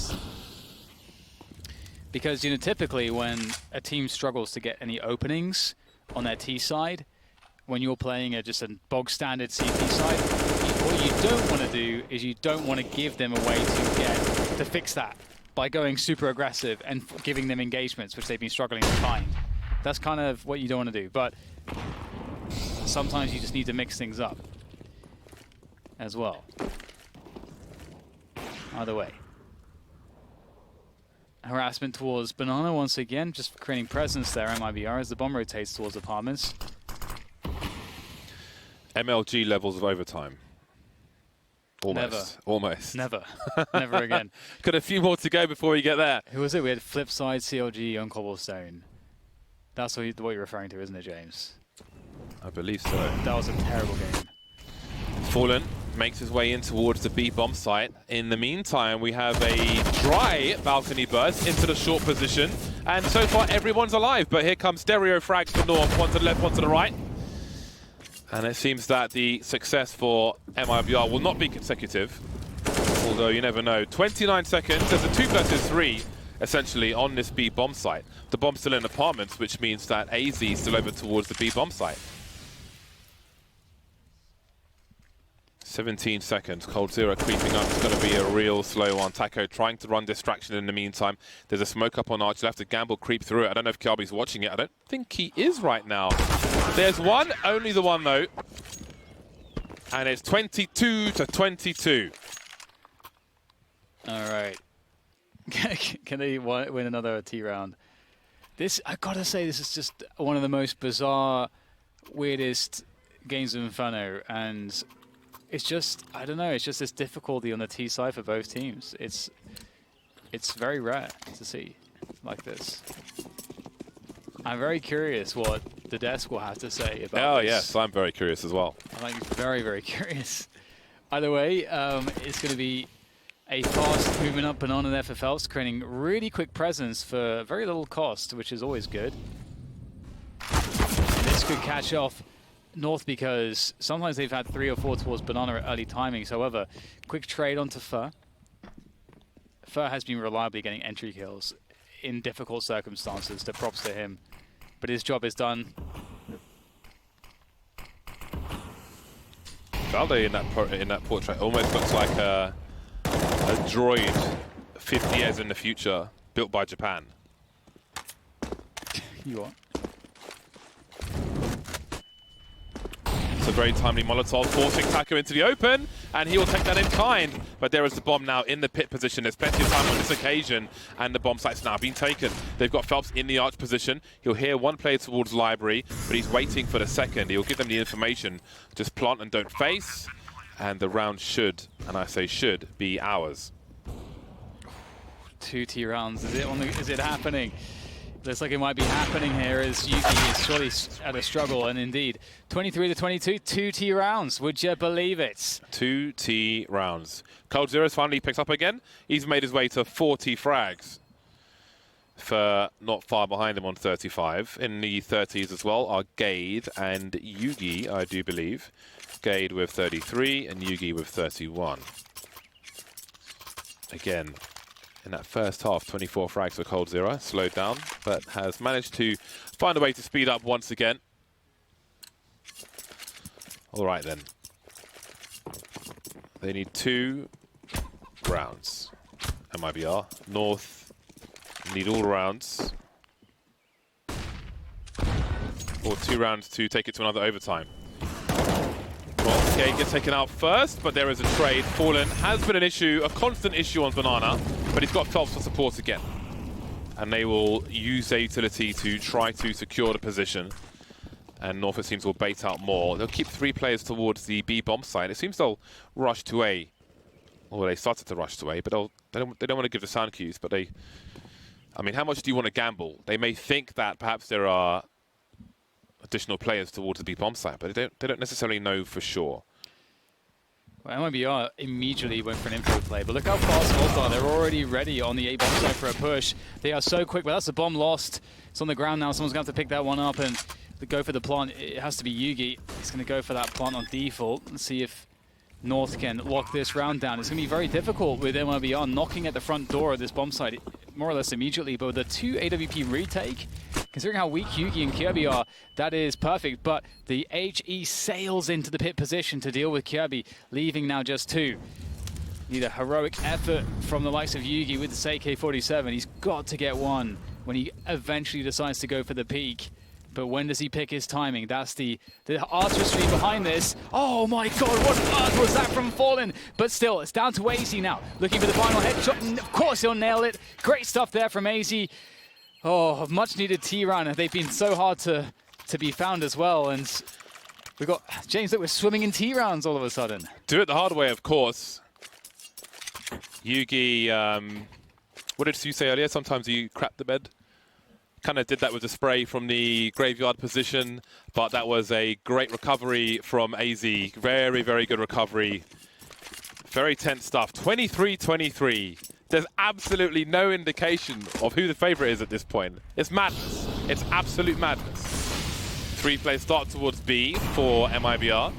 Because, you know, typically when a team struggles to get any openings on their T side, when you're playing just a bog standard CT side, what you don't want to do is you don't want to give them a way to fix that by going super aggressive and giving them engagements, which they've been struggling to find. That's kind of what you don't want to do. But sometimes you just need to mix things up as well. Either way. Harassment towards Banana once again, just creating presence there, MiBR, as the bomb rotates towards apartments. MLG levels of overtime. Almost. Never. Almost. Never. Never again. Got a few more to go before we get there. Who was it? We had Flipside, CLG on Cobblestone. That's what you're referring to, isn't it, James? I believe so. That was a terrible game. Fallen makes his way in towards the B bomb site. In the meantime, we have a dry balcony burst into the short position. And so far, everyone's alive. But here comes stereo frags for North, one to the left, one to the right. And it seems that the success for MiBR will not be consecutive. Although you never know. 29 seconds. There's a 2 versus 3, essentially, on this B bomb site. The bomb's still in apartments, which means that AZ is still over towards the B bomb site. 17 seconds. Cold Zero creeping up. It's going to be a real slow one. Taco trying to run distraction in the meantime. There's a smoke up on Arch. He'll have to gamble, creep through it. I don't know if Kiabi's watching it. I don't think he is right now. There's one. Only the one, though. And it's 22-22. All right. Can they win another T round? This, I gotta say, this is just one of the most bizarre, weirdest games of Inferno. And it's just, I don't know, it's just this difficulty on the T side for both teams. It's very rare to see like this. I'm very curious what the desk will have to say about this. Yes, I'm very curious as well. I'm very, very curious. Either way, it's going to be a fast movement up Banana there for Phelps, creating really quick presence for very little cost, which is always good. And this could catch off North because sometimes they've had 3 or 4 towards Banana at early timings. However, quick trade onto Fur. Fur has been reliably getting entry kills in difficult circumstances, so props to him. But his job is done. Valde in that portrait almost looks like a droid 50 years in the future, built by Japan. You are. It's a very timely Molotov, forcing Taco into the open, and he will take that in kind. But there is the bomb now in the pit position. There's plenty of time on this occasion, and the bomb site's now been taken. They've got Phelps in the arch position. He'll hear one player towards Library, but he's waiting for the second. He'll give them the information. Just plant and don't face, and the round should, and I say should, be ours. 2 T rounds. Is it happening? Looks like it might be happening here as Yuki is surely at a struggle, and indeed, 23-22, 2 T rounds. Would you believe it? 2 T rounds. Cold Zero's finally picked up again. He's made his way to 40 frags. for not far behind them on 35. In the 30s as well are Gade and Yugi, I do believe. Gade with 33 and Yugi with 31. Again, in that first half, 24 frags for coldzera, slowed down, but has managed to find a way to speed up once again. All right then. They need 2 rounds. MiBR. North need all rounds. Or 2 rounds to take it to another overtime. Well, Gade gets taken out first, but there is a trade. Fallen has been an issue, a constant issue on Banana, but he's got Phelps for support again. And they will use their utility to try to secure the position. And North, it seems, will bait out more. They'll keep 3 players towards the B bomb side. It seems they'll rush to A. Well, they started to rush to A, but they don't want to give the sound cues. But I mean, how much do you want to gamble? They may think that perhaps there are additional players towards the B bomb site, but they don't necessarily know for sure. Well, MiBR immediately went for an info play, but look how fast North are. They're already ready on the A bomb site for a push. They are so quick, but that's the bomb lost. It's on the ground now. Someone's going to have to pick that one up and go for the plant. It has to be Yugi. He's going to go for that plant on default. Let's see if North can lock this round down. It's going to be very difficult with MiBR knocking at the front door of this bomb site more or less immediately, but with the 2 AWP retake, considering how weak Yugi and Kirby are, that is perfect. But the HE sails into the pit position to deal with Kirby, leaving now just 2. Need a heroic effort from the likes of Yugi with this AK-47. He's got to get one when he eventually decides to go for the peak. But when does he pick his timing? That's the artistry behind this. Oh my god, what on earth was that from Fallen? But still, it's down to AZ now. Looking for the final headshot, and of course he'll nail it. Great stuff there from AZ. Oh, much needed T-run. They've been so hard to be found as well. And we've got James that we're swimming in T-rounds all of a sudden. Do it the hard way, of course. Yugi, what did you say earlier? Sometimes you crap the bed. Kind of did that with the spray from the graveyard position, but that was a great recovery from AZ. Very, very good recovery. Very tense stuff. 23-23. There's absolutely no indication of who the favorite is at this point. It's madness. It's absolute madness. 3 players start towards B for MiBR.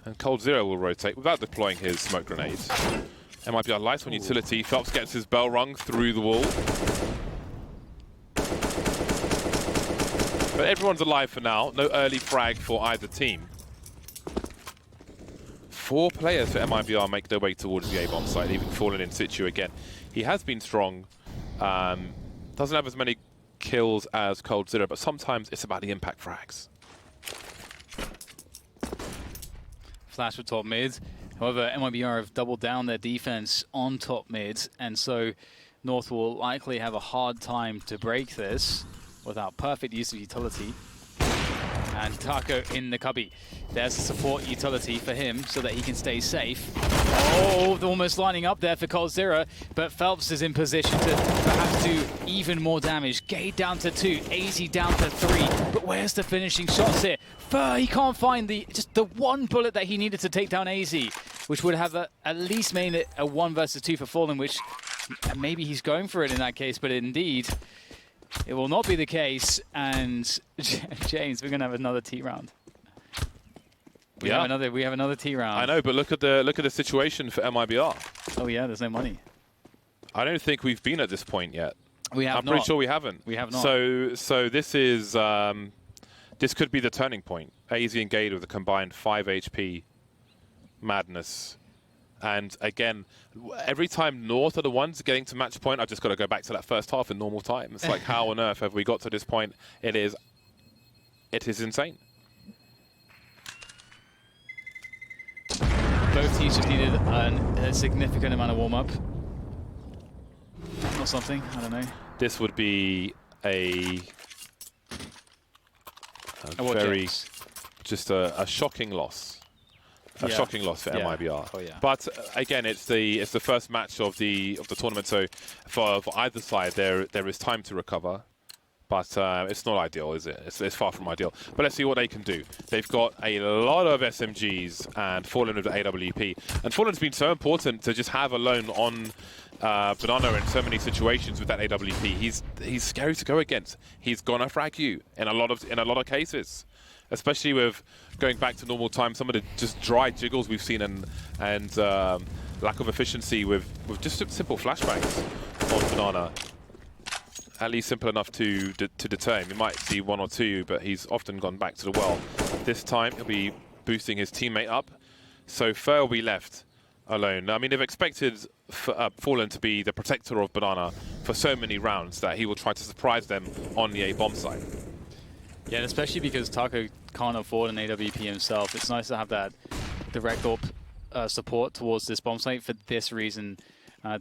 And coldzera will rotate without deploying his smoke grenades. MiBR lights on utility. Phelps gets his bell rung through the wall. But everyone's alive for now. No early frag for either team. 4 players for MiBR make their way towards the A-bomb site, even Fallen in situ again. He has been strong. Doesn't have as many kills as coldzera, but sometimes it's about the impact frags. Flash for top mid. However, MiBR have doubled down their defense on top mid, and so North will likely have a hard time to break this without perfect use of utility. And Taco in the cubby. There's a support utility for him so that he can stay safe. Oh, they're almost lining up there for coldzera, but Phelps is in position to perhaps do even more damage. Gade down to 2, AZ down to 3, but where's the finishing shots here? He can't find just the one bullet that he needed to take down AZ, which would have at least made it a 1 versus 2 for Fallen, which maybe he's going for it in that case, but indeed, it will not be the case. And James, we're gonna have another T round. We have another T round. I know, but look at the situation for MiBR. Oh yeah, there's no money. I don't think we've been at this point yet. We have I'm pretty sure we haven't. We have not. So this is this could be the turning point. AZ and Gade with a combined 5 HP madness. And again, every time North are the ones getting to match point, I've just got to go back to that first half in normal time. It's like, how on earth have we got to this point? It is insane. Both teams just needed a significant amount of warm-up. Or something, I don't know. This would be a shocking loss. A shocking loss for MiBR. Oh, yeah. But again, it's the first match of the tournament, so for either side there is time to recover. But it's not ideal, is it? It's far from ideal. But let's see what they can do. They've got a lot of SMGs and Fallen with the AWP. And Fallen's been so important to just have alone on Banana in so many situations with that AWP. He's scary to go against. He's gonna frag you in a lot of cases, especially with going back to normal time. Some of the just dry jiggles we've seen and lack of efficiency with just simple flashbangs on Banana. At least simple enough to deter him. He might see 1 or 2, but he's often gone back to the well. This time he'll be boosting his teammate up, so Fer will be left alone. I mean, they've expected Fallen to be the protector of Banana for so many rounds that he will try to surprise them on the A-bomb side. Yeah, and especially because Taco can't afford an AWP himself, it's nice to have that direct AWP support towards this bomb site for this reason,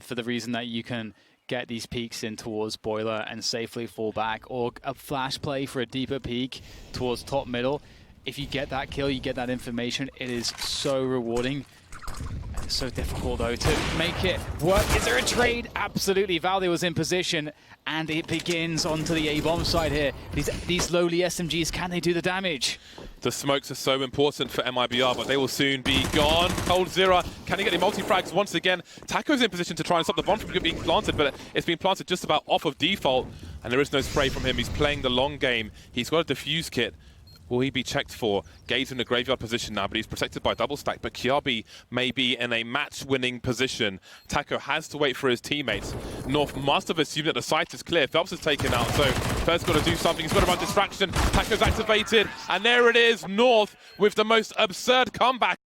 for the reason that you can get these peeks in towards Boiler and safely fall back, or a flash play for a deeper peek towards top middle. If you get that kill, you get that information, it is so rewarding. It's so difficult though to make it work. Is there a trade? Absolutely. Valde was in position and it begins onto the A-bomb side here. These lowly SMGs, can they do the damage? The smokes are so important for MiBR, but they will soon be gone. Cold Zero, can he get the multi-frags once again? Taco's in position to try and stop the bomb from being planted, but it's been planted just about off of default, and there is no spray from him. He's playing the long game. He's got a defuse kit. Will he be checked for? Gaze in the graveyard position now, but he's protected by double stack. But Kiabi may be in a match-winning position. Taco has to wait for his teammates. North must have assumed that the site is clear. Phelps is taken out, so Fer's got to do something. He's got to run distraction. Taco's activated, and there it is. North with the most absurd comeback.